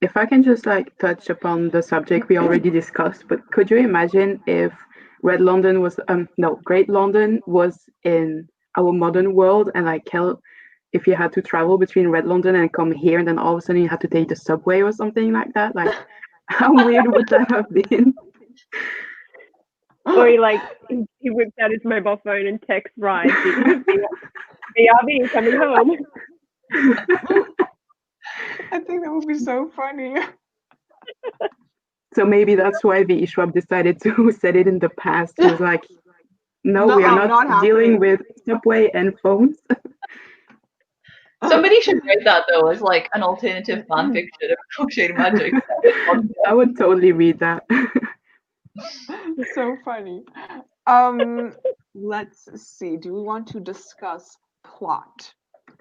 If I can just like touch upon the subject we already discussed, but could you imagine if Red London was no, Great London was in our modern world, and like if you had to travel between Red London and come here, and then all of a sudden you had to take the subway or something like that, like how weird would that have been? Or he whips out his mobile phone and texts rides. BRB coming home. I think that would be so funny. So maybe that's why the Ishwab decided to set it in the past. He was like, no, we are not dealing happening. with subway and phones. Somebody should write that though as like an alternative fan fiction of Crochet Magic. I would totally read that. So funny. Let's see. Do we want to discuss plot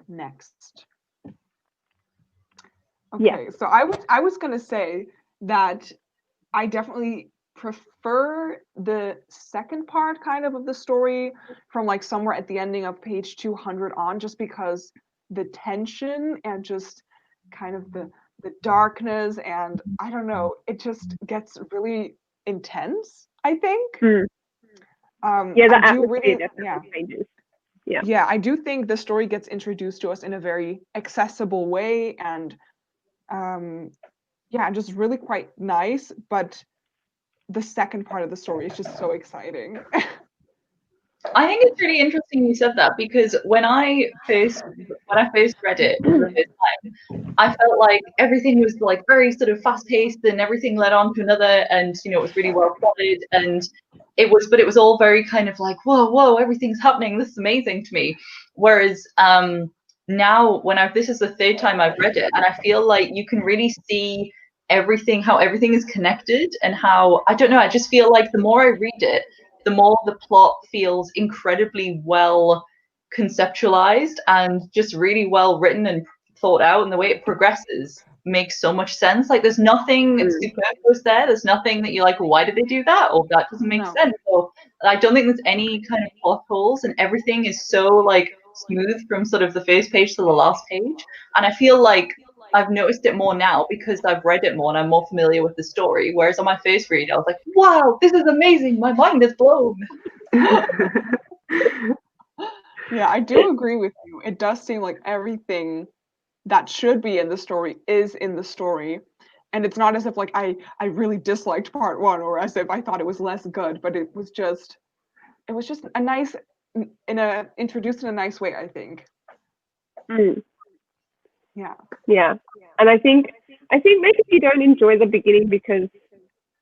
next? Okay, Yeah. so I was gonna say that I definitely prefer the second part kind of the story from like somewhere at the ending of page 200 on, just because the tension and just kind of the darkness, and I don't know, it just gets really intense, I think. Yeah, the I do atmosphere really, definitely changes. yeah, I do think the story gets introduced to us in a very accessible way, and yeah, just really quite nice. But the second part of the story is just so exciting. I think it's really interesting you said that, because when I first read it for the first time, I felt like everything was like very sort of fast paced and everything led on to another, and you know it was really well plotted, and it was all very kind of like whoa, everything's happening, this is amazing to me. Whereas now this is the third time I've read it, and I feel like you can really see how everything is connected, and how I don't know, I just feel like the more I read it, the more the plot feels incredibly well conceptualized and just really well written and thought out, and the way it progresses makes so much sense. Like there's nothing superfluous there. There's nothing that you're like, well, why did they do that? Or that doesn't make sense. Or I don't think there's any kind of plot holes, and everything is so like smooth from sort of the first page to the last page. And I feel like I've noticed it more now because I've read it more and I'm more familiar with the story. Whereas on my first read, I was like, wow, this is amazing. My mind is blown. Yeah, I do agree with you. It does seem like everything that should be in the story is in the story. And it's not as if like I really disliked part one, or as if I thought it was less good, but it was just a nice introduced in a nice way, I think. Yeah. And I think maybe you don't enjoy the beginning because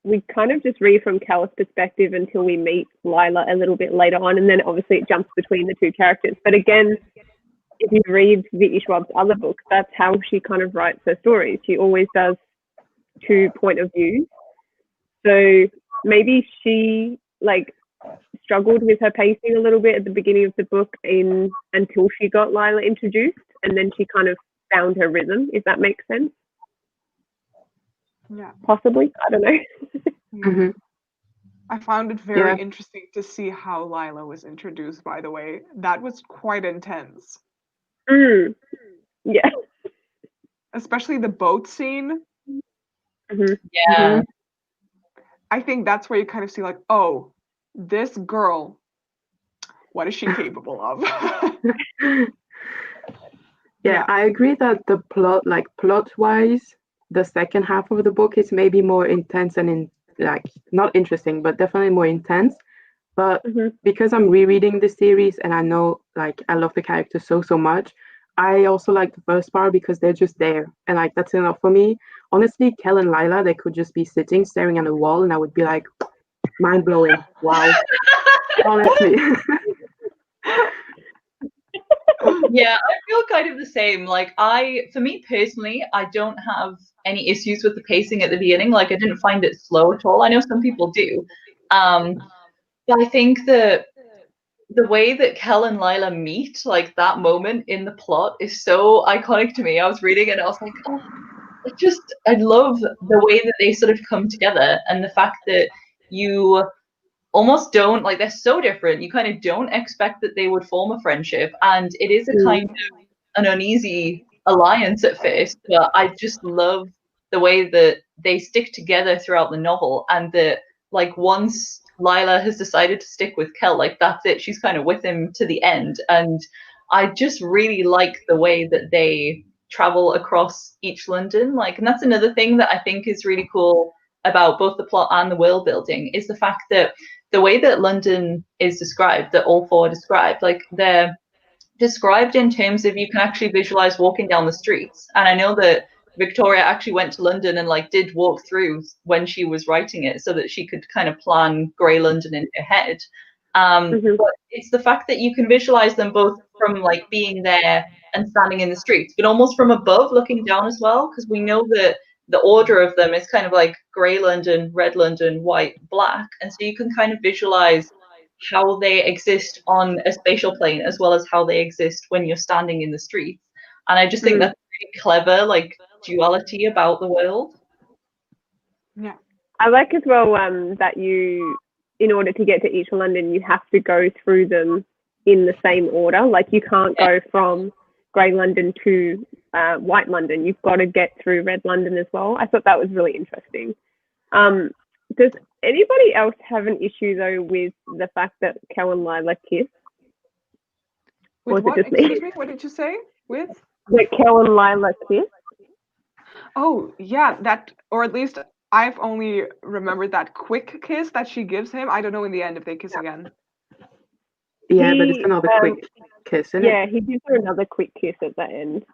we kind of just read from Cal's perspective until we meet Lila a little bit later on, and then obviously it jumps between the two characters. But again, if you read V.E. Schwab's other books, that's how she kind of writes her stories. She always does two point of views. So maybe she like struggled with her pacing a little bit at the beginning of the book until she got Lila introduced, and then she kind of found her rhythm, if that makes sense. Yeah. Possibly. I don't know. Mhm. I found it very Yeah. interesting to see how Lila was introduced, by the way. That was quite intense. Yeah. Especially the boat scene. Hmm. Yeah. I think that's where you kind of see like, oh, this girl, what is she capable of? Yeah, I agree that the plot, like plot-wise, the second half of the book is maybe more intense and like not interesting, but definitely more intense. But Hmm. because I'm rereading the series and I know like I love the characters so much, I also like the first part because they're just there and like that's enough for me. Honestly, Kel and Lila, they could just be sitting staring at a wall and I would be like, mind blowing. Wow. Honestly. Yeah, I feel kind of the same. Like for me personally, I don't have any issues with the pacing at the beginning. Like I didn't find it slow at all. I know some people do. But I think that the way that Kel and Lila meet, like that moment in the plot is so iconic to me. I was reading it and I was like, oh, I love the way that they sort of come together and the fact that you almost don't, like, they're so different. You kind of don't expect that they would form a friendship. And it is a kind of an uneasy alliance at first, but I just love the way that they stick together throughout the novel and that, like, once Lila has decided to stick with Kel, like, that's it. She's kind of with him to the end. And I just really like the way that they travel across each London. Like, and that's another thing that I think is really cool about both the plot and the world building is the fact that the way that London is described, that all four are described, like they're described in terms of you can actually visualize walking down the streets. And I know that Victoria actually went to London and like did walk through when she was writing it so that she could kind of plan Grey London in her head. But it's the fact that you can visualize them both from like being there and standing in the streets, but almost from above looking down as well, because we know that the order of them is kind of like Grey London, Red London, White, Black. And so you can kind of visualize how they exist on a spatial plane as well as how they exist when you're standing in the streets. And I just think that's really clever, like duality about the world. Yeah. I like as well that in order to get to each London, you have to go through them in the same order. Like you can't go from Grey London to White London. You've got to get through Red London as well. I thought that was really interesting. Does anybody else have an issue though with the fact that Kel and Lila kiss? With what? Excuse me, what did you say? With? That Kel and Lila kiss? Oh, yeah, that, or at least I've only remembered that quick kiss that she gives him. I don't know in the end if they kiss again. Yeah, but it's another quick kiss, isn't it? Yeah, he gives her another quick kiss at the end.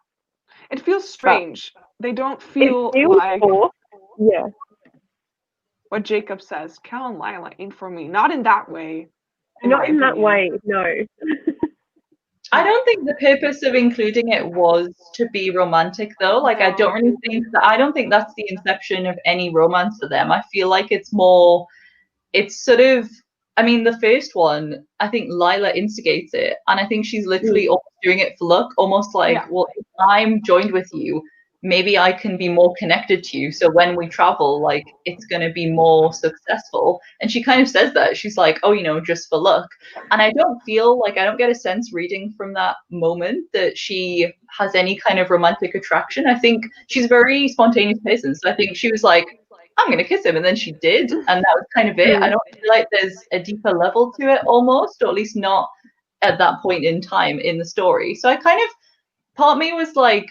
It feels strange. They don't feel it feels like forced. Yeah. what Jacob says, Kel and Lila ain't for me. Not in that way. Not in that way, no. I don't think the purpose of including it was to be romantic though. Like I don't really think that's the inception of any romance for them. I feel like it's sort of, I mean, the first one, I think Lila instigates it, and I think she's literally almost doing it for luck, almost like, well, if I'm joined with you, maybe I can be more connected to you. So when we travel, like, it's going to be more successful. And she kind of says that. She's like, oh, just for luck. And I don't get a sense reading from that moment that she has any kind of romantic attraction. I think she's a very spontaneous person. So I think she was like, I'm going to kiss him. And then she did. And that was kind of it. I don't feel like there's a deeper level to it almost, or at least not at that point in time in the story. So I kind of, part of me was like,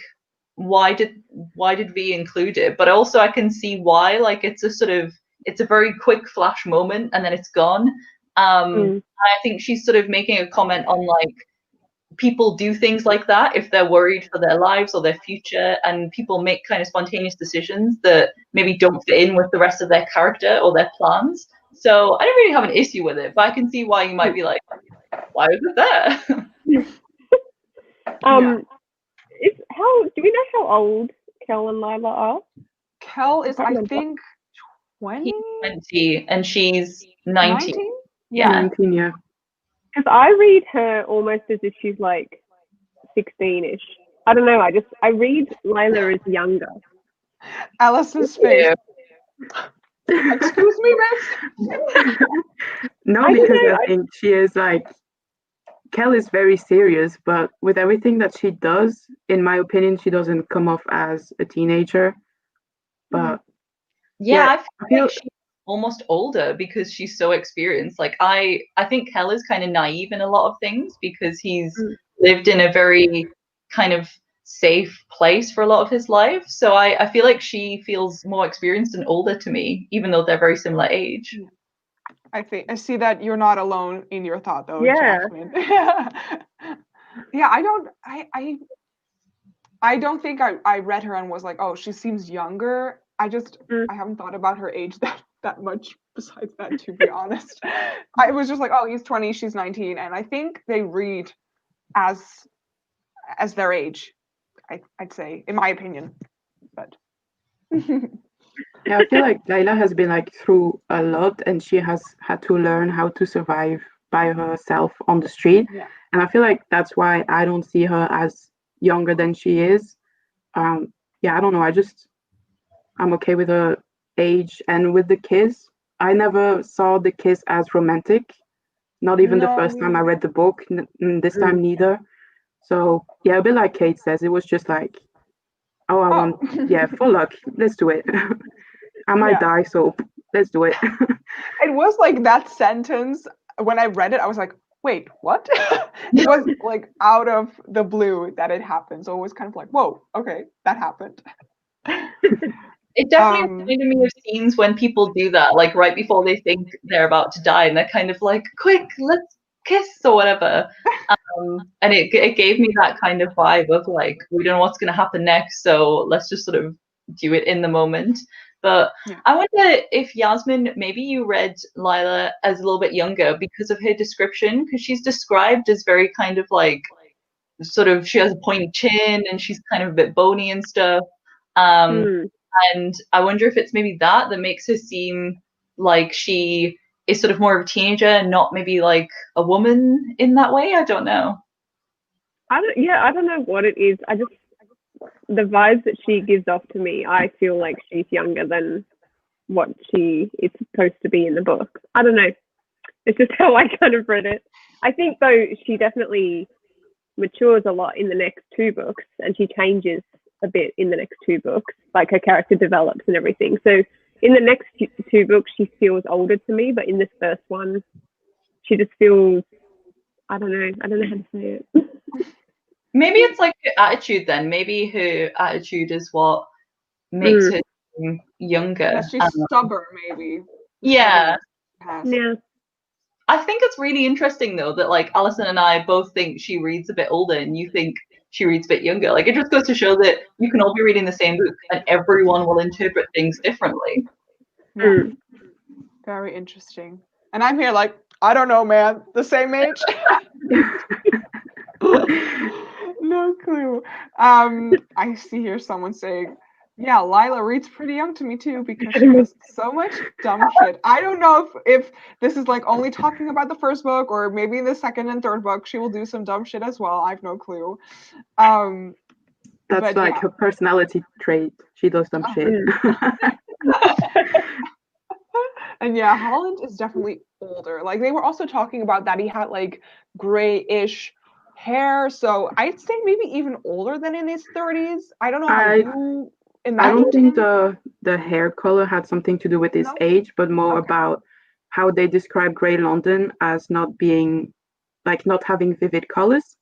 why did we include it? But also I can see why. Like it's a very quick flash moment and then it's gone. I think she's sort of making a comment on like people do things like that if they're worried for their lives or their future, and people make kind of spontaneous decisions that maybe don't fit in with the rest of their character or their plans. So I don't really have an issue with it, but I can see why you might be like, why is it there? Do we know how old Kel and Lila are? Kel is, I think, 20? He's 20 and she's 19. 19? Yeah. 19, yeah. Because I read her almost as if she's like 16-ish. I don't know. I read Lila as younger. Alison's face. Excuse me, miss? No, I don't because know, I think she is like, Kel is very serious, but with everything that she does, in my opinion, she doesn't come off as a teenager. But Yeah, I I feel feel like she's almost older because she's so experienced. Like I think Kel is kind of naive in a lot of things because he's lived in a very kind of safe place for a lot of his life. So I feel like she feels more experienced and older to me, even though they're very similar age. I see that you're not alone in your thought though, Yeah. Jasmine. Yeah, I don't think I read her and was like, oh, she seems younger. I haven't thought about her age that much besides that, to be honest. I was just like, oh, he's 20, she's 19, and I think they read as their age. I'd say, in my opinion, but. Yeah, I feel like Laila has been like through a lot and she has had to learn how to survive by herself on the street. Yeah. And I feel like that's why I don't see her as younger than she is. Yeah, I don't know. I'm okay with her age and with the kiss. I never saw the kiss as romantic. Not even the No, first time I read the book, this time Mm. neither. So yeah, a bit like Kate says, it was just like, oh, I want, yeah, full luck. Let's do it. I might Yeah. die, so let's do it. It was like that sentence when I read it, I was like, wait, what? It was like out of the blue that it happened. So it was kind of like, whoa, okay, that happened. It definitely reminded me of scenes when people do that, like right before they think they're about to die, and they're kind of like, "Quick, let's kiss" or whatever. And it gave me that kind of vibe of like, we don't know what's going to happen next, so let's just sort of do it in the moment. But Yeah. I wonder if Yasmin, maybe you read Lila as a little bit younger because of her description, because she's described as very kind of like, sort of, she has a pointy chin and she's kind of a bit bony and stuff. And I wonder if it's maybe that makes her seem like she is sort of more of a teenager and not maybe like a woman in that way. I don't know. I don't know what it is. The vibes that she gives off to me, I feel like she's younger than what she is supposed to be in the book. I don't know. It's just how I kind of read it. I think though she definitely matures a lot in the next two books and she changes a bit in the next two books. Like her character develops and everything. So in the next two books she feels older to me, but in this first one she just feels, I don't know how to say it. Maybe it's like her attitude then. Maybe her attitude is what makes her seem younger. Yeah, she's stubborn, maybe. Yeah. Yeah. I think it's really interesting though that like Alison and I both think she reads a bit older and you think she reads a bit younger. Like it just goes to show that you can all be reading the same book and everyone will interpret things differently. Yeah. Very interesting. And I'm here like, I don't know, man. The same age? No clue. I see here someone saying, yeah, Lila reads pretty young to me too because she does so much dumb shit. I don't know if this is like only talking about the first book or maybe in the second and third book she will do some dumb shit as well. I have no clue. That's like her personality trait. She does dumb shit. And yeah, Holland is definitely older. Like they were also talking about that he had like grayish hair, so I'd say maybe even older than in his 30s. I don't know how you imagined. I don't think the hair color had something to do with his age, but more about how they describe Grey London as not being, like, not having vivid colors.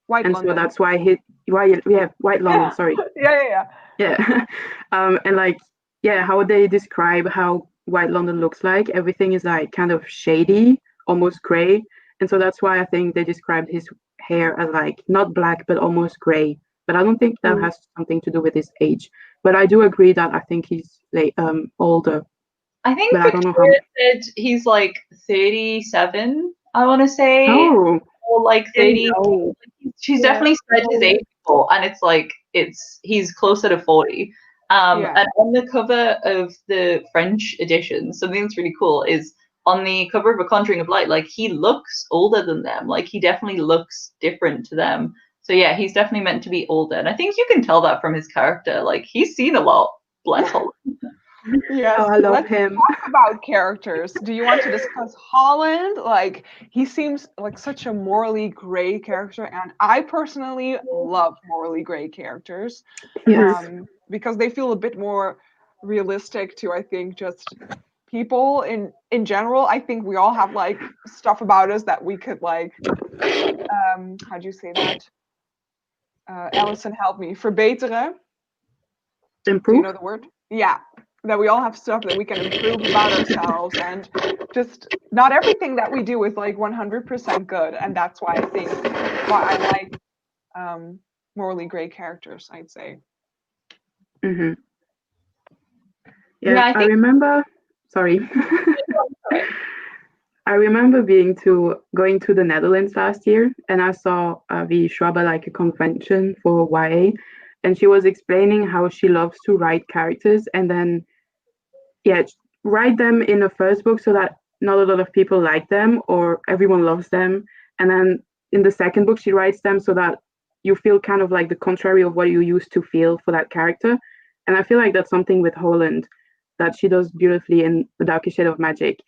White and London. So that's why White London. Sorry. Yeah. And like, yeah, how they describe how White London looks like. Everything is like kind of shady, almost gray, and so that's why I think they described his hair as like not black but almost gray. But I don't think that has something to do with his age. But I do agree that I think he's like older. I think but Victoria said he's like 37. I want to say, or like 30. She's definitely said his age before, and it's like he's closer to 40. Yeah. And on the cover of the French edition, something that's really cool is on the cover of A Conjuring of Light, like he looks older than them. Like he definitely looks different to them. So yeah, he's definitely meant to be older. And I think you can tell that from his character. Like he's seen a lot. Bless Holland. Yes, Oh, I love let's him. talk about characters. Do you want to discuss Holland? Like, he seems like such a morally gray character, and I personally love morally gray characters Yes. because they feel a bit more realistic to, I think, just people in general. I think we all have like stuff about us that we could like, how do you say that? Alison, help me. Verbeteren. Do you Improve? know the word? Yeah, that we all have stuff that we can improve about ourselves, and just not everything that we do is like 100% good, and that's why I think why I like morally gray characters, I'd say. Hmm. Yeah, Yeah, I I think. remember. Sorry. Sorry. I remember going to the Netherlands last year, and I saw the Schwaber like a convention for YA, and she was explaining how she loves to write characters and then yeah, write them in the first book so that not a lot of people like them or everyone loves them, and then in the second book she writes them so that you feel kind of like the contrary of what you used to feel for that character, and I feel like that's something with Holland that she does beautifully in The Darkest Shade of Magic.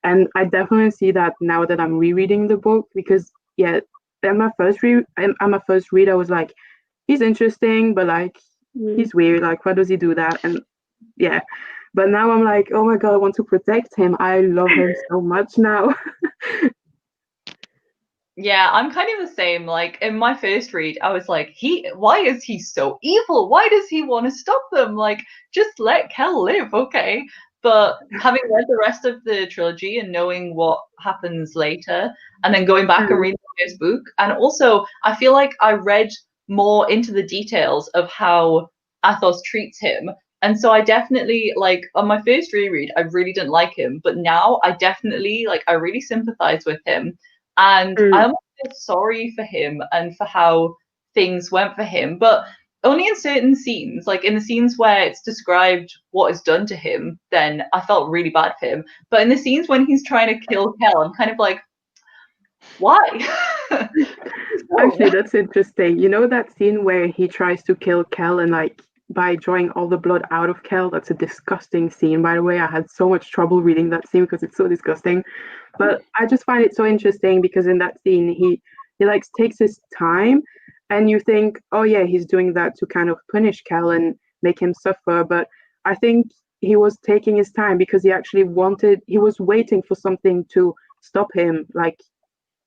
And I definitely see that now that I'm rereading the book because yeah, at my first read I was like, he's interesting, but like he's weird. Like why does he do that? And yeah, but now I'm like, oh my god, I want to protect him. I love him so much now. Yeah, I'm kind of the same. Like in my first read, I was like, why is he so evil? Why does he want to stop them? Like, just let Kel live, okay? But having read the rest of the trilogy and knowing what happens later, and then going back and reading the first book, and also I feel like I read more into the details of how Athos treats him. And so I definitely like on my first reread, I really didn't like him, but now I definitely like I really sympathize with him. And I almost feel sorry for him and for how things went for him, but only in certain scenes. Like in the scenes where it's described what is done to him, then I felt really bad for him. But in the scenes when he's trying to kill Kel, I'm kind of like, why? Actually, that's interesting. You know that scene where he tries to kill Kel and like by drawing all the blood out of Kel? That's a disgusting scene, by the way. I had so much trouble reading that scene because it's so disgusting. But I just find it so interesting because in that scene he like takes his time and you think, oh yeah, he's doing that to kind of punish Kel and make him suffer. But I think he was taking his time because he was waiting for something to stop him, like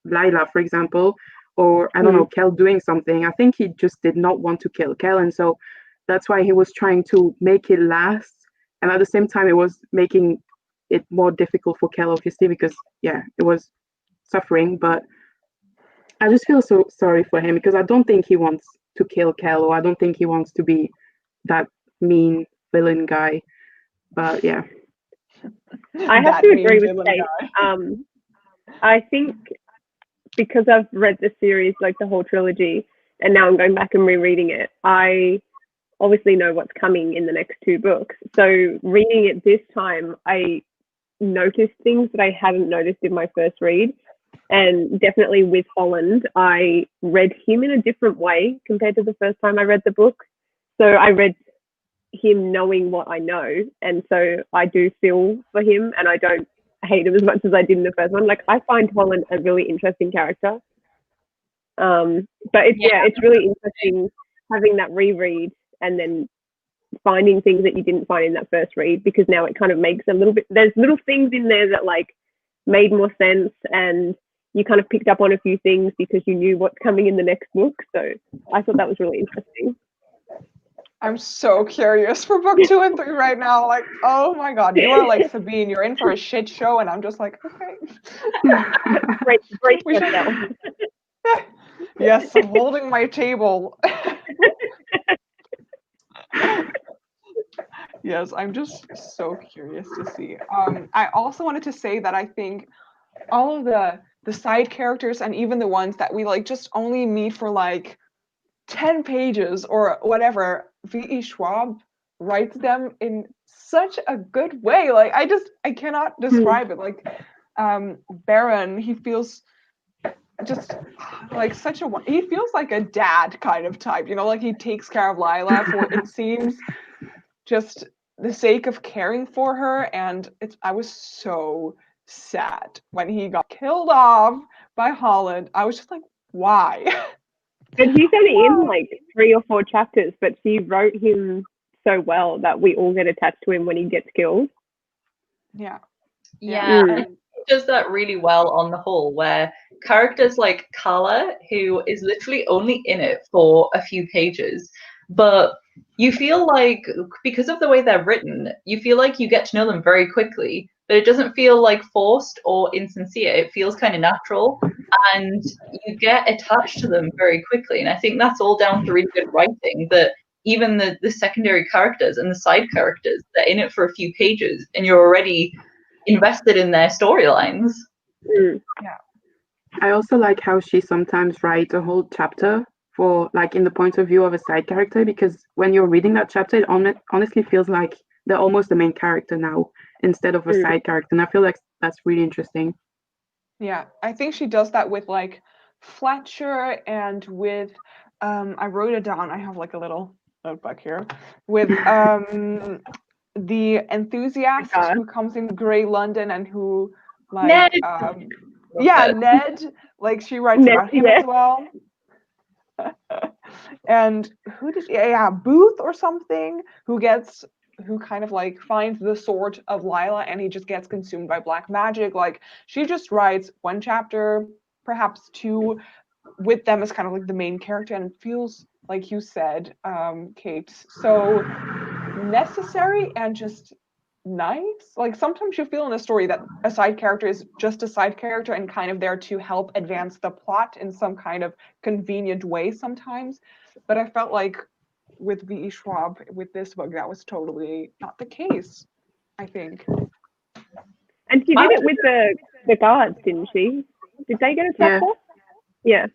Lila, for example, or I don't know, Kel doing something. I think he just did not want to kill Kel, and so that's why he was trying to make it last. And at the same time, it was making it more difficult for Kel, obviously, because yeah, it was suffering. But I just feel so sorry for him because I don't think he wants to kill Kel, or I don't think he wants to be that mean villain guy. But yeah, I have That to mean agree with villain Kate. guy. I think because I've read the series, like the whole trilogy, and now I'm going back and rereading it, I obviously know what's coming in the next two books. So reading it this time, I noticed things that I hadn't noticed in my first read. And definitely with Holland, I read him in a different way compared to the first time I read the book. So I read him knowing what I know. And so I do feel for him and I don't hate him as much as I did in the first one. Like I find Holland a really interesting character. But it's really interesting having that reread and then finding things that you didn't find in that first read because now it kind of makes a little bit. There's little things in there that like made more sense and you kind of picked up on a few things because you knew what's coming in the next book. So I thought that was really interesting. I'm so curious for book 2 and 3 right now. Like, oh my god, you are like Sabine. You're in for a shit show, and I'm just like, okay. Brace We should- yourself. Yes, I'm holding my table. Yes, I'm just so curious to see. I also wanted to say that I think all of the side characters and even the ones that we like just only meet for like 10 pages or whatever, V.E. Schwab, writes them in such a good way. Like I cannot describe it. Like Baron, he feels just like he feels like a dad kind of type, you know, like he takes care of Lila for it seems just the sake of caring for her. And I was so sad when he got killed off by Holland. I was just like, why? But he's only in like 3 or 4 chapters, but she wrote him so well that we all get attached to him when he gets killed. Yeah. Yeah, and it does that really well on the whole, where characters like Carla, who is literally only in it for a few pages, but you feel like, because of the way they're written, you feel like you get to know them very quickly, but it doesn't feel like forced or insincere. It feels kind of natural, and you get attached to them very quickly. And I think that's all down to really good writing, that even the secondary characters and the side characters, they're in it for a few pages, and you're already invested in their storylines. Yeah. I also like how she sometimes writes a whole chapter for like in the point of view of a side character, because when you're reading that chapter, it honestly feels like they're almost the main character now instead of a side character. And I feel like that's really interesting. Yeah, I think she does that with like Fletcher and with I wrote it down. I have like a little notebook here with the enthusiast who comes in Grey London and who like Ned. Ned, like she writes about him as well. And who did Booth or something who kind of like finds the sword of Lila and he just gets consumed by black magic. Like she just writes 1 chapter, perhaps 2, with them as kind of like the main character, and it feels like you said, Kate, so necessary and just nice. Like sometimes you feel in a story that a side character is just a side character and kind of there to help advance the plot in some kind of convenient way sometimes. But I felt like with V.E. Schwab, with this book, that was totally not the case, I think. And she did it with the guards, didn't she? Did they get a chapter? Yeah.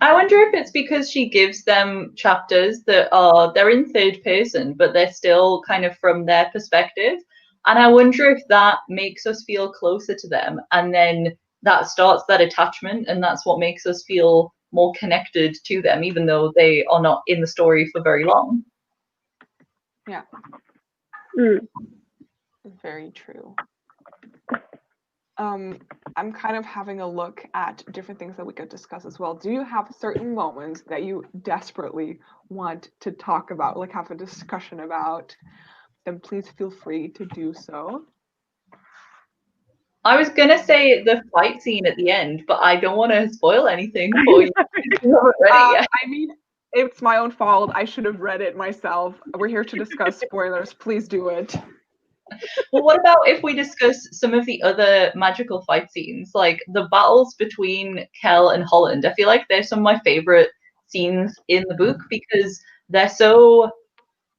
I wonder if it's because she gives them chapters that they're in third person, but they're still kind of from their perspective. And I wonder if that makes us feel closer to them. And then that starts that attachment. And that's what makes us feel more connected to them, even though they are not in the story for very long. Yeah. Very true. I'm kind of having a look at different things that we could discuss as well. Do you have certain moments that you desperately want to talk about, like have a discussion about? Then please feel free to do so. I was gonna say the fight scene at the end, but I don't want to spoil anything for you. I mean, it's my own fault. I should have read it myself. We're here to discuss spoilers. Please do it. Well, what about if we discuss some of the other magical fight scenes, like the battles between Kell and Holland? I feel like they're some of my favorite scenes in the book because they're so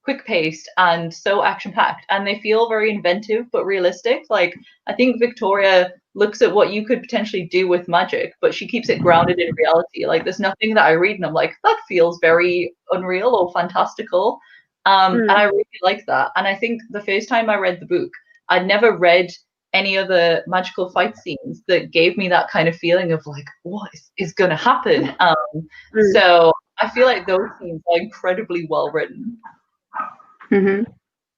quick-paced and so action-packed, and they feel very inventive but realistic. Like, I think Victoria looks at what you could potentially do with magic, but she keeps it grounded in reality. Like, there's nothing that I read and I'm like, that feels very unreal or fantastical. And I really like that. And I think the first time I read the book, I'd never read any other magical fight scenes that gave me that kind of feeling of like, what is going to happen? So I feel like those scenes are incredibly well written.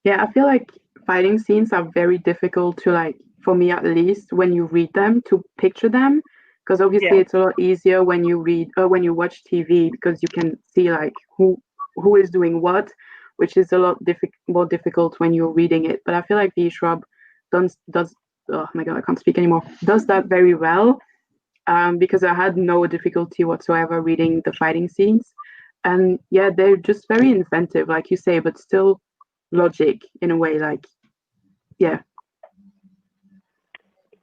Yeah, I feel like fighting scenes are very difficult to, like, for me at least, when you read them, to picture them, because obviously it's a lot easier when you read or when you watch TV, because you can see like who is doing what, which is a lot more difficult when you're reading it. But I feel like V. Schwab does oh my god, I can't speak anymore, does that very well, because I had no difficulty whatsoever reading the fighting scenes. And yeah, they're just very inventive, like you say, but still logic in a way. Like, yeah.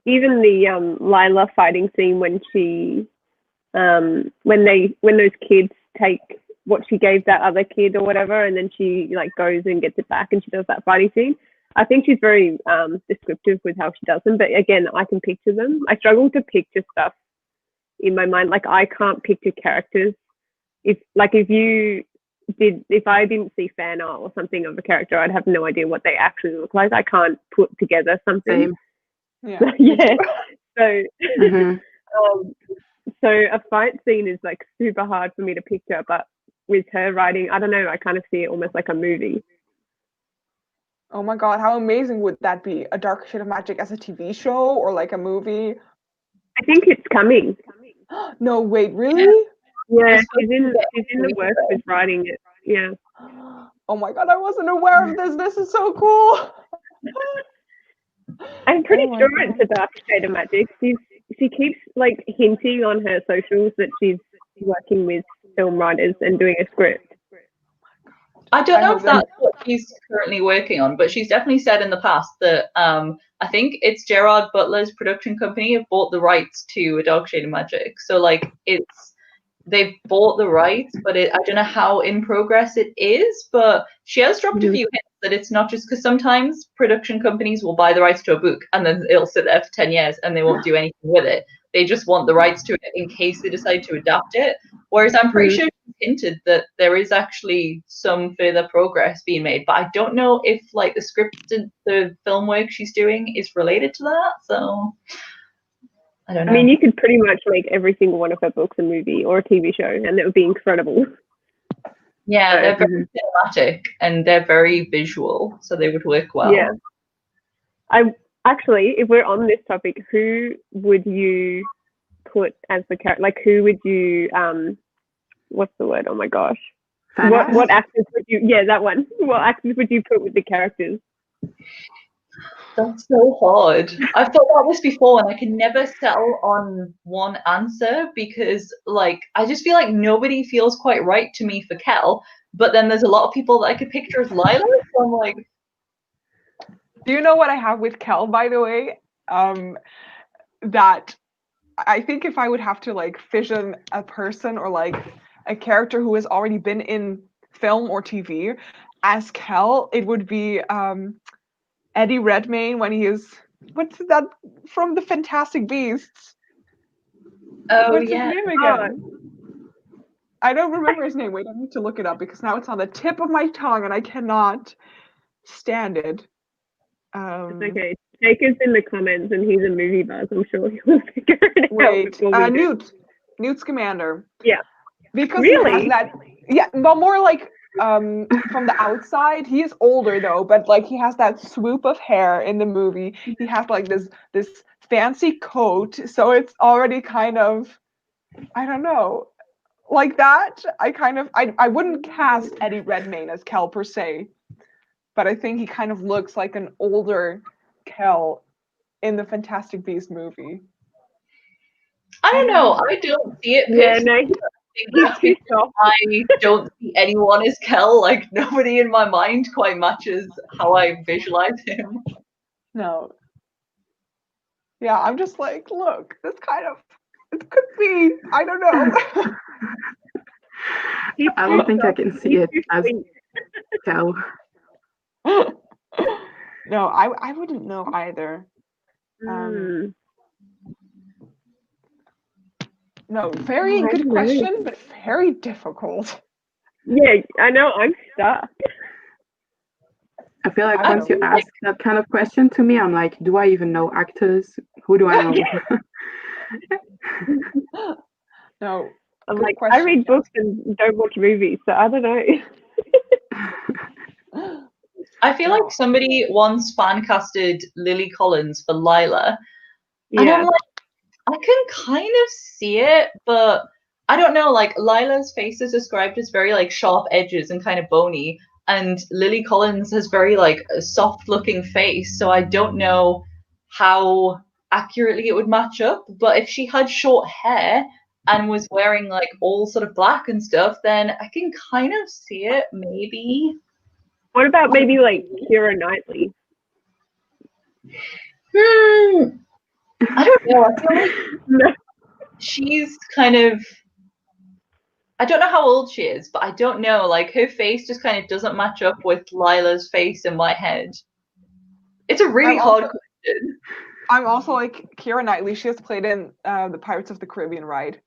Even the Lila fighting scene when she when those kids take what she gave that other kid or whatever, and then she like goes and gets it back and she does that fighting scene. I think she's very descriptive with how she does them, but again, I can picture them. I struggle to picture stuff in my mind. Like, I can't picture characters. If you if I didn't see fan art or something of a character, I'd have no idea what they actually look like. I can't put together something. Same. Yeah. Yeah. So, Mhm. so a fight scene is like super hard for me to picture, but with her writing, I don't know, I kind of see it almost like a movie. Oh my god, how amazing would that be? A Dark Shade of Magic as a TV show or like a movie? I think it's coming. No, wait, really? Yeah, It's she's in the works with writing it. Yeah. Oh my god, I wasn't aware of this. This is so cool. I'm pretty Oh my sure God. it's a Dark Shade of Magic. She keeps like hinting on her socials that she's working with film writers and doing a script. I don't I know hope if that's what she's currently working on, but she's definitely said in the past that I think it's Gerard Butler's production company have bought the rights to A Dark Shade of Magic. So like they've bought the rights, but I don't know how in progress it is. But she has dropped a few hints that it's not just because sometimes production companies will buy the rights to a book and then it'll sit there for 10 years and they won't do anything with it. They just want the rights to it in case they decide to adapt it. Whereas I'm pretty sure she hinted that there is actually some further progress being made, but I don't know if like the script and the film work she's doing is related to that. So I don't know. I mean, you could pretty much make every single one of her books a movie or a TV show, and it would be incredible. Yeah, they're very cinematic and they're very visual, so they would work well. Yeah. Actually, if we're on this topic, who would you put as the character? Like, who would you what's the word? Oh my gosh. What actors would you? Yeah, that one. What actors would you put with the characters? That's so hard. I've thought about this before and I can never settle on one answer because like I just feel like nobody feels quite right to me for Kel, but then there's a lot of people that I could picture as Lila, so I'm like, Do you know what I have with Kel, by the way? That I think if I would have to like fission a person or like a character who has already been in film or TV as Kel, it would be Eddie Redmayne when he is what's that from the Fantastic Beasts? oh What's yeah. his name again? I don't remember his name. Wait, I need to look it up because now it's on the tip of my tongue and I cannot stand it. It's okay. Jacob's in the comments and he's a movie buzz. I'm sure he'll figure it Wait, out. Newt Scamander. Yeah. Because really? he has that. Yeah, but more like from the outside. He is older though, but like he has that swoop of hair in the movie. He has like this fancy coat, so it's already kind of I don't know. Like that, I wouldn't cast Eddie Redmayne as Kel per se, but I think he kind of looks like an older Kel in the Fantastic Beasts movie. I don't know. I don't see it. Yeah, no. That's because I don't see anyone as Kel. Like nobody in my mind quite matches how I visualize him. No. Yeah, I'm just like, look, this kind of it could be. I don't know. I don't think I can see it as Kel. No, I wouldn't know either. No, very good question, but very difficult. Yeah, I know. I'm stuck. I feel like once you ask that kind of question to me, I'm like, do I even know actors? Who do I know? No. I'm like, question. I read books and don't watch movies, so I don't know. I feel like somebody once fan casted Lily Collins for Lila. Yeah. And I'm like, I can kind of see it, but I don't know, like Lila's face is described as very like sharp edges and kind of bony, and Lily Collins has very like a soft looking face, so I don't know how accurately it would match up. But if she had short hair and was wearing like all sort of black and stuff, then I can kind of see it maybe. What about maybe like Keira Knightley? I don't know. I feel like she's kind of. I don't know how old she is, but I don't know. Like her face just kind of doesn't match up with Lila's face in my head. It's a really hard question. I'm also like Keira Knightley. She has played in the Pirates of the Caribbean ride.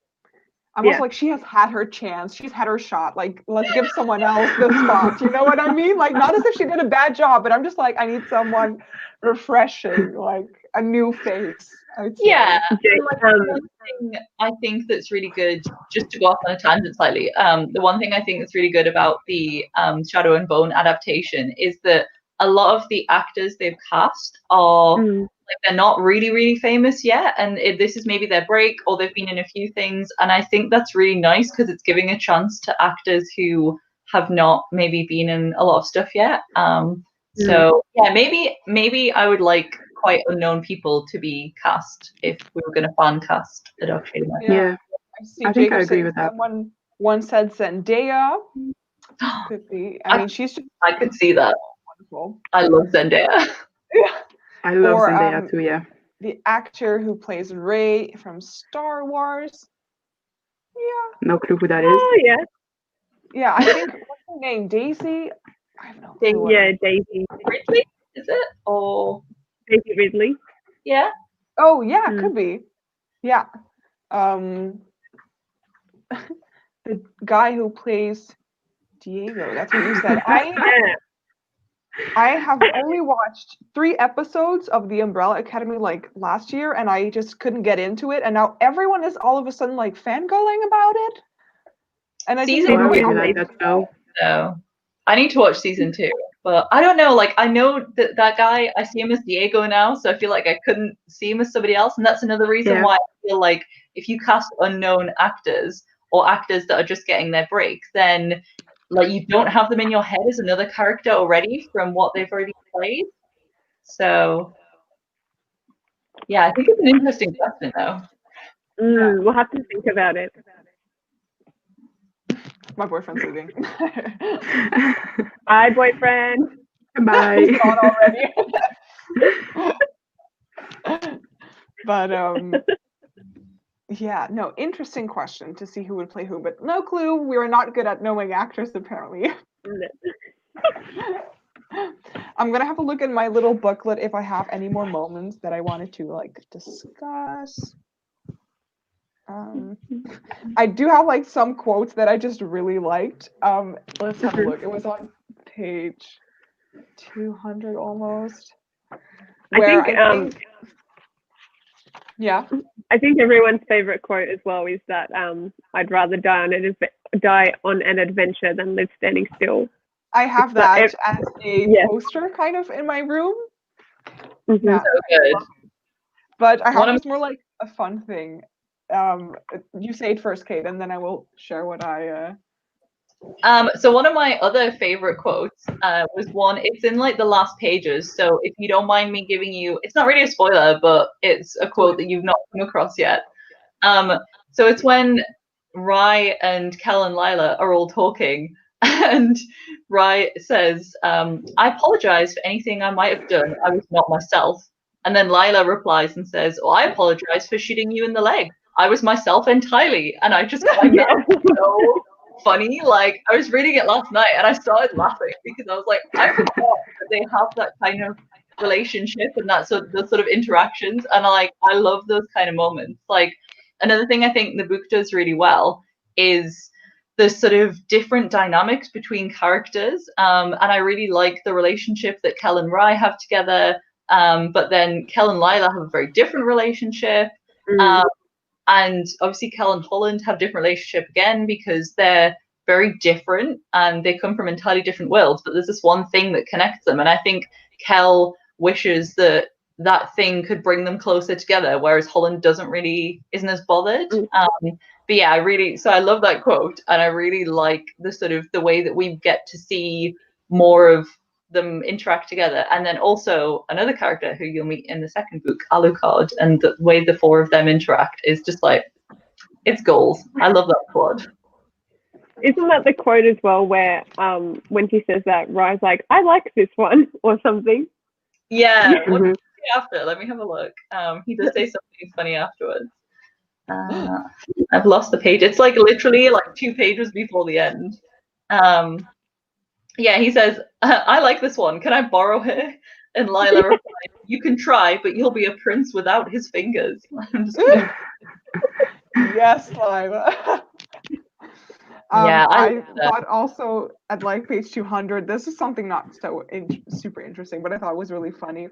I'm also like, she has had her chance. She's had her shot. Like, let's give someone else the spot. You know what I mean? Like, not as if she did a bad job, but I'm just like, I need someone refreshing, like a new face. I'd say. Yeah. Like, one thing I think that's really good, just to go off on a tangent slightly, the one thing I think that's really good about the Shadow and Bone adaptation is that a lot of the actors they've cast are like, they're not really famous yet, and this is maybe their break, or they've been in a few things, and I think that's really nice because it's giving a chance to actors who have not maybe been in a lot of stuff yet. So yeah, maybe I would like quite unknown people to be cast if we were going to fan cast a Dark Shade of Night. Yeah, I think I agree with that. Someone once said Zendaya. Could be. I mean, she's just I could see that. Wonderful. I love Zendaya. Yeah. I love Zendaya too, yeah. The actor who plays Rey from Star Wars. Yeah. No clue who that is. Oh, yeah. Yeah, I think, what's her name? Daisy? I have no clue. Yeah, Daisy. Ridley, is it? Or Daisy Ridley. Yeah. Oh, yeah, could be. Yeah. The guy who plays Diego, that's what you said. I have only watched 3 episodes of The Umbrella Academy like last year, and I just couldn't get into it. And now everyone is all of a sudden like fangirling about it. And I just like that show. No, I need to watch season 2, but I don't know. Like, I know that guy. I see him as Diego now, so I feel like I couldn't see him as somebody else, and that's another reason why I feel like if you cast unknown actors or actors that are just getting their break, then like you don't have them in your head as another character already from what they've already played. So yeah, I think it's an interesting question though. We'll have to think about it. My boyfriend's leaving. Bye, boyfriend. Bye. He's gone already. But yeah, no, interesting question to see who would play who, but no clue. We were not good at knowing actors, apparently. I'm gonna have a look in my little booklet if I have any more moments that I wanted to like discuss. I do have like some quotes that I just really liked. Let's have a look. It was on page 200 almost. I think yeah. I think everyone's favorite quote as well is that I'd rather die on an adventure than live standing still. I have that as a poster kind of in my room. Yeah. So good. But I have just more like a fun thing. You say it first, Kate, and then I will share what I So one of my other favorite quotes was one, it's in like the last pages, so if you don't mind me giving you, it's not really a spoiler, but it's a quote that you've not come across yet. So it's when Rye and Kel and Lila are all talking, and Rye says, I apologize for anything I might have done. I was not myself. And then Lila replies and says, I apologize for shooting you in the leg. I was myself entirely. And I just find that so funny. Like, I was reading it last night and I started laughing because I was like, I forgot that they have that kind of relationship and that those sort of interactions. And I love those kind of moments. Like, another thing I think the book does really well is the sort of different dynamics between characters. And I really like the relationship that Kel and Rye have together. But then Kel and Lila have a very different relationship. And obviously Kel and Holland have a different relationship again because they're very different and they come from entirely different worlds. But there's this one thing that connects them. And I think Kel wishes that that thing could bring them closer together, whereas Holland isn't as bothered. But yeah, I love that quote, and I really like the sort of the way that we get to see more of them interact together. And then also another character who you'll meet in the second book, Alucard, and the way the 4 of them interact is just like, it's gold. I love that quote. Isn't that the quote as well where when she says that, Rye's like, I like this one or something? Yeah. What did he say after? Let me have a look. He does say something funny afterwards. I've lost the page. It's like literally like 2 pages before the end. Yeah, he says, I like this one. Can I borrow her? And Lila replies, you can try, but you'll be a prince without his fingers. I'm just Yes, Lila. Yeah, I I love that. thought also at like page 200, this is something not so super interesting, but I thought it was really funny.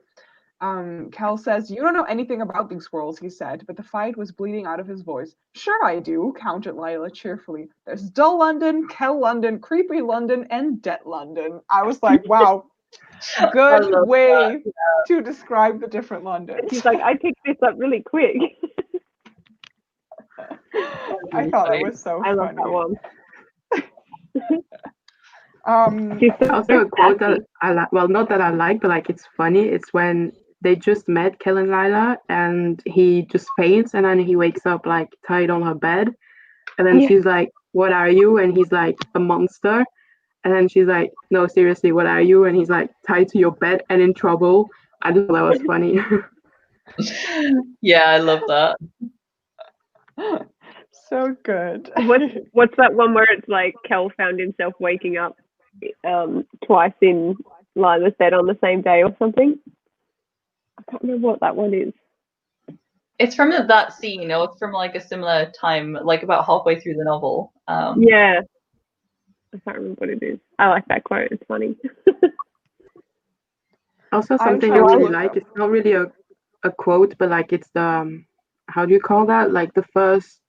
Cal says, "You don't know anything about these worlds," he said, but the fight was bleeding out of his voice. "Sure I do," countered Lila cheerfully. "There's dull London, Kel London, creepy London, and dead London." I was like, wow, I good love way to describe the different Londons. She's like, I picked this up really quick. I thought funny. it was so I love funny. that one. She's so Also, a quote that sassy. I like, well, not that I like, but like it's funny. It's when they just met, Kel and Lila, and he just faints, and then he wakes up like tied on her bed, and then Yeah. she's like, "What are you?" And he's like, "A monster." And then she's like, "No, seriously, what are you?" And he's like, "Tied to your bed and in trouble." I just thought that was funny. Yeah, I love that. So good. What's that one where it's like Kel found himself waking up twice in Lila's bed on the same day or something? I can't remember what that one is. It's from that scene, or it's from like a similar time, like about halfway through the novel. Yeah. I can't remember what it is. I like that quote. It's funny. Also, I'm something I trying to really look like, up. it's not really a quote, but like it's the, how do you call that? Like the first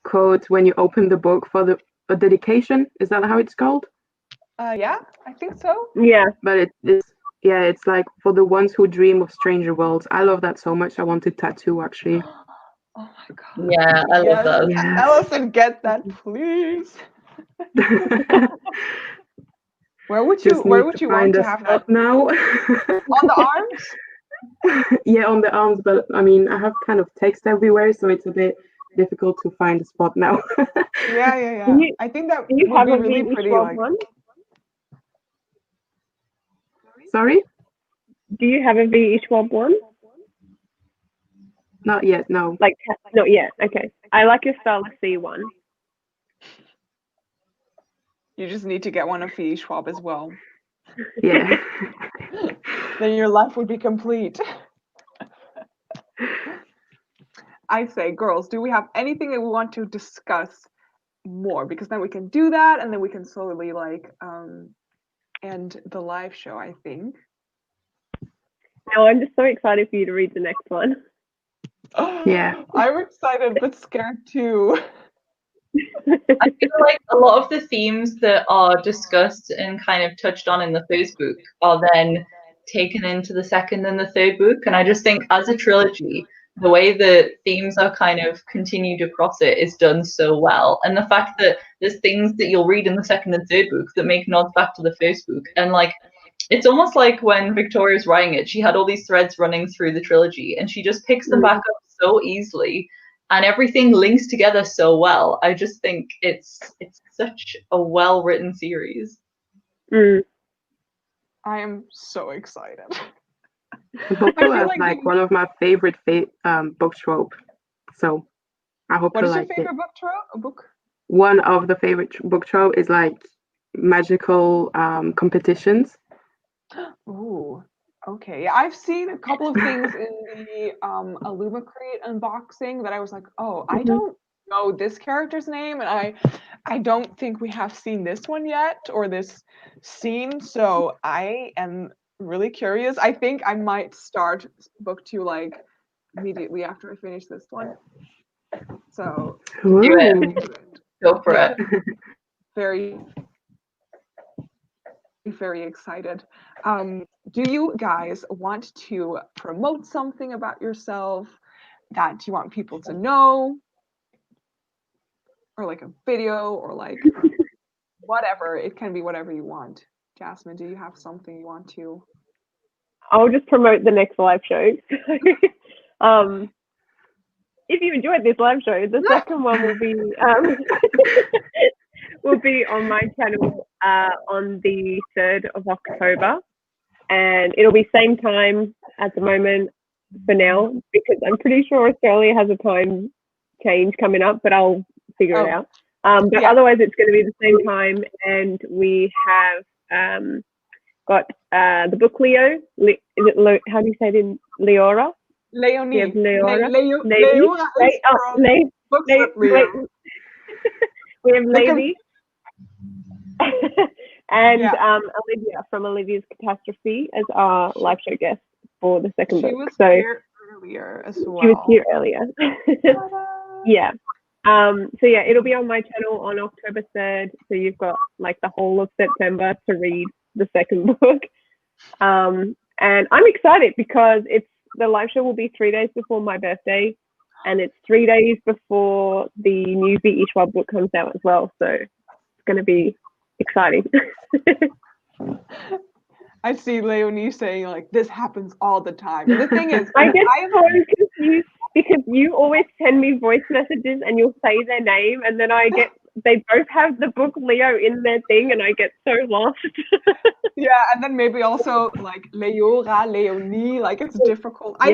quote when you open the book for a dedication. Is that how it's called? Yeah, I think so. Yeah. But it's like for the ones who dream of stranger worlds. I love that so much. I want to tattoo actually. Oh my god. Yeah, I love that. Yes. Allison, get that, please. Where would Just you need to want find to a have spot that? now. On the arms? Yeah, on the arms, but I mean, I have kind of text everywhere, so it's a bit difficult to find a spot now. Yeah. I think that Do you would have be a really V pretty. Schwab Like, one? Sorry? Do you have a V Schwab one? Not yet, no. Like, not yet. Okay. I like your style of C one. you just need to get one of V. Schwab as well. Yeah. Then your life would be complete. I say, girls, do we have anything that we want to discuss more? Because then we can do that, and then we can slowly like end the live show, I think. No, I'm just so excited for you to read the next one. Yeah. I'm excited but scared too. I feel like a lot of the themes that are discussed and kind of touched on in the first book are then taken into the second and the third book. And I just think as a trilogy, the way the themes are kind of continued across it is done so well. And the fact that there's things that you'll read in the second and third book that make nods back to the first book. And like, it's almost like when Victoria's writing it, she had all these threads running through the trilogy and she just picks them back up so easily. And everything links together so well. I just think it's such a well-written series. Mm. I am so excited. And also I feel has like one of my favorite book trope. So I hope What you is your like it. favorite book? One of the favorite book trope is like magical competitions. Ooh, okay. Yeah, I've seen a couple of things in the Illumicrate unboxing that I was like, oh, I don't know this character's name, and I don't think we have seen this one yet or this scene, so I am really curious. I think I might start book 2 like immediately after I finish this one. So Do it. into it. Go for Yeah. it. Very very excited. Do you guys want to promote something about yourself that you want people to know? Or like a video or like whatever. It can be whatever you want. Jasmine, do you have something you want to? I'll just promote the next live show. If you enjoyed this live show, the second one will be will be on my channel on the 3rd of October, and it'll be same time at the moment for now because I'm pretty sure Australia has a time change coming up, but I'll figure it out. But otherwise, it's going to be the same time, and we have got the book Leo. Is it how do you say it in Leora? Leonie. We have Leora. Leora is from Books with Leo. We have They can- Lady and Yeah. Olivia from Olivia's Catastrophe as our live show guest for the second She book. was So here earlier as well. she was here earlier. Yeah. So yeah, it'll be on my channel on October 3rd. So you've got like the whole of September to read the second book. And I'm excited because the live show will be 3 days before my birthday, and it's 3 days before the new V.E. Schwab book comes out as well. So it's going to be exciting. I see Leonie saying like this happens all the time. And the thing is, I get so confused because you always send me voice messages and you'll say their name, and then they both have the book Leo in their thing, and I get so lost. yeah, and then maybe also like Leora, Leonie, like it's difficult. I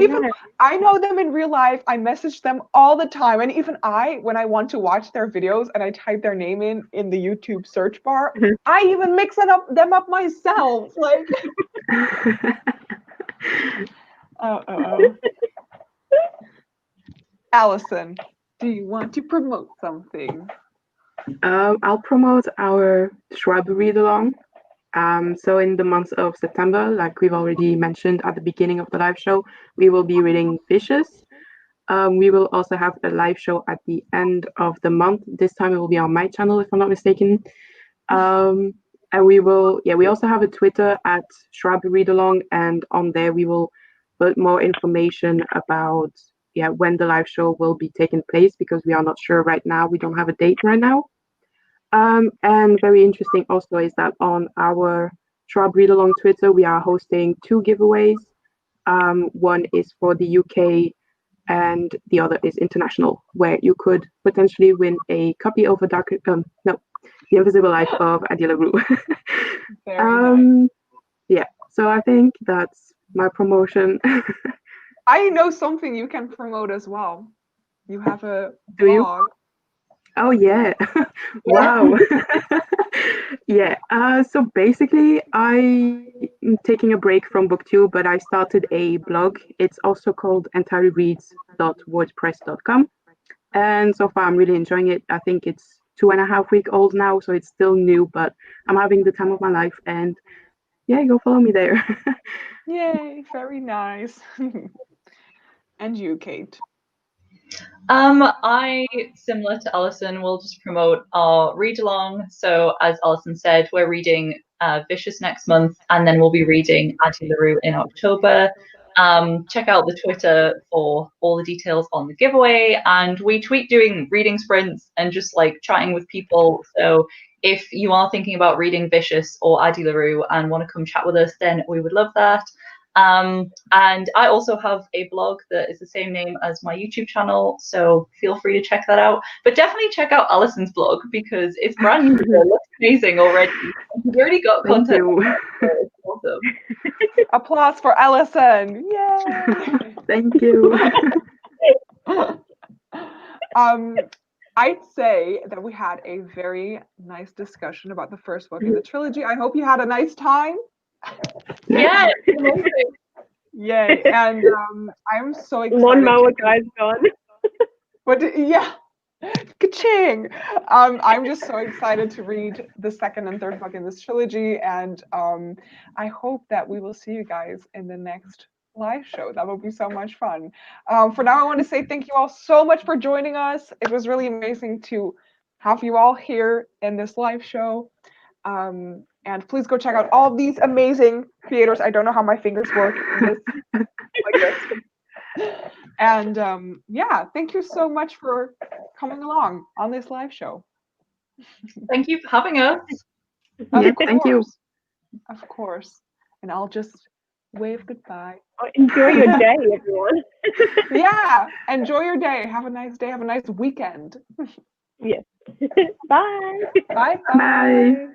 know them in real life. I message them all the time, and even when I want to watch their videos and I type their name in the YouTube search bar, I even mix them up myself. Like, Alison, do you want to promote something? I'll promote our Shrub read along. So in the month of September, like we've already mentioned at the beginning of the live show, we will be reading Vicious. We will also have a live show at the end of the month. This time it will be on my channel, if I'm not mistaken. And we also have a Twitter at Shrub Read Along, and on there we will put more information about when the live show will be taking place, because we are not sure right now. We don't have a date right now. And very interesting also is that on our Shrub Read Along Twitter, we are hosting 2 giveaways. One is for the UK and the other is international, where you could potentially win a copy of The Invisible Life of Adila Rue. Very nice. Yeah, so I think that's my promotion. I know something you can promote as well. You have a Do you? blog. Oh yeah. Wow. Yeah. So basically I'm taking a break from BookTube, but I started a blog. It's also called entirereads.wordpress.com. And so far I'm really enjoying it. I think it's 2.5 weeks old now, so it's still new, but I'm having the time of my life, and yeah, go follow me there. Yay, very nice. And you, Kate? I, similar to Alison, will just promote our read along. So as Alison said, we're reading Vicious next month, and then we'll be reading Addie LaRue in October. Check out the Twitter for all the details on the giveaway, and we tweet doing reading sprints and just like chatting with people. So if you are thinking about reading Vicious or Addie LaRue and want to come chat with us, then we would love that. And I also have a blog that is the same name as my YouTube channel, so feel free to check that out. But definitely check out Alison's blog because it's brand new. It looks amazing already. You've already got content. It's awesome. Applause for Alison! Yay! Thank you. I'd say that we had a very nice discussion about the first book in the trilogy. I hope you had a nice time. Yeah, it's amazing. Yay! And I'm so excited. Lawnmower guy's gone. But yeah, ka-ching! I'm just so excited to read the second and third book in this trilogy, and I hope that we will see you guys in the next live show. That will be so much fun. For now, I want to say thank you all so much for joining us. It was really amazing to have you all here in this live show. And please go check out all these amazing creators. I don't know how my fingers work in this, like this. And yeah, thank you so much for coming along on this live show. Thank you for having us. Yeah, thank you. Of course. And I'll just wave goodbye. Enjoy your day, everyone. Yeah, enjoy your day. Have a nice day. Have a nice weekend. Yes. Bye. Bye. Bye.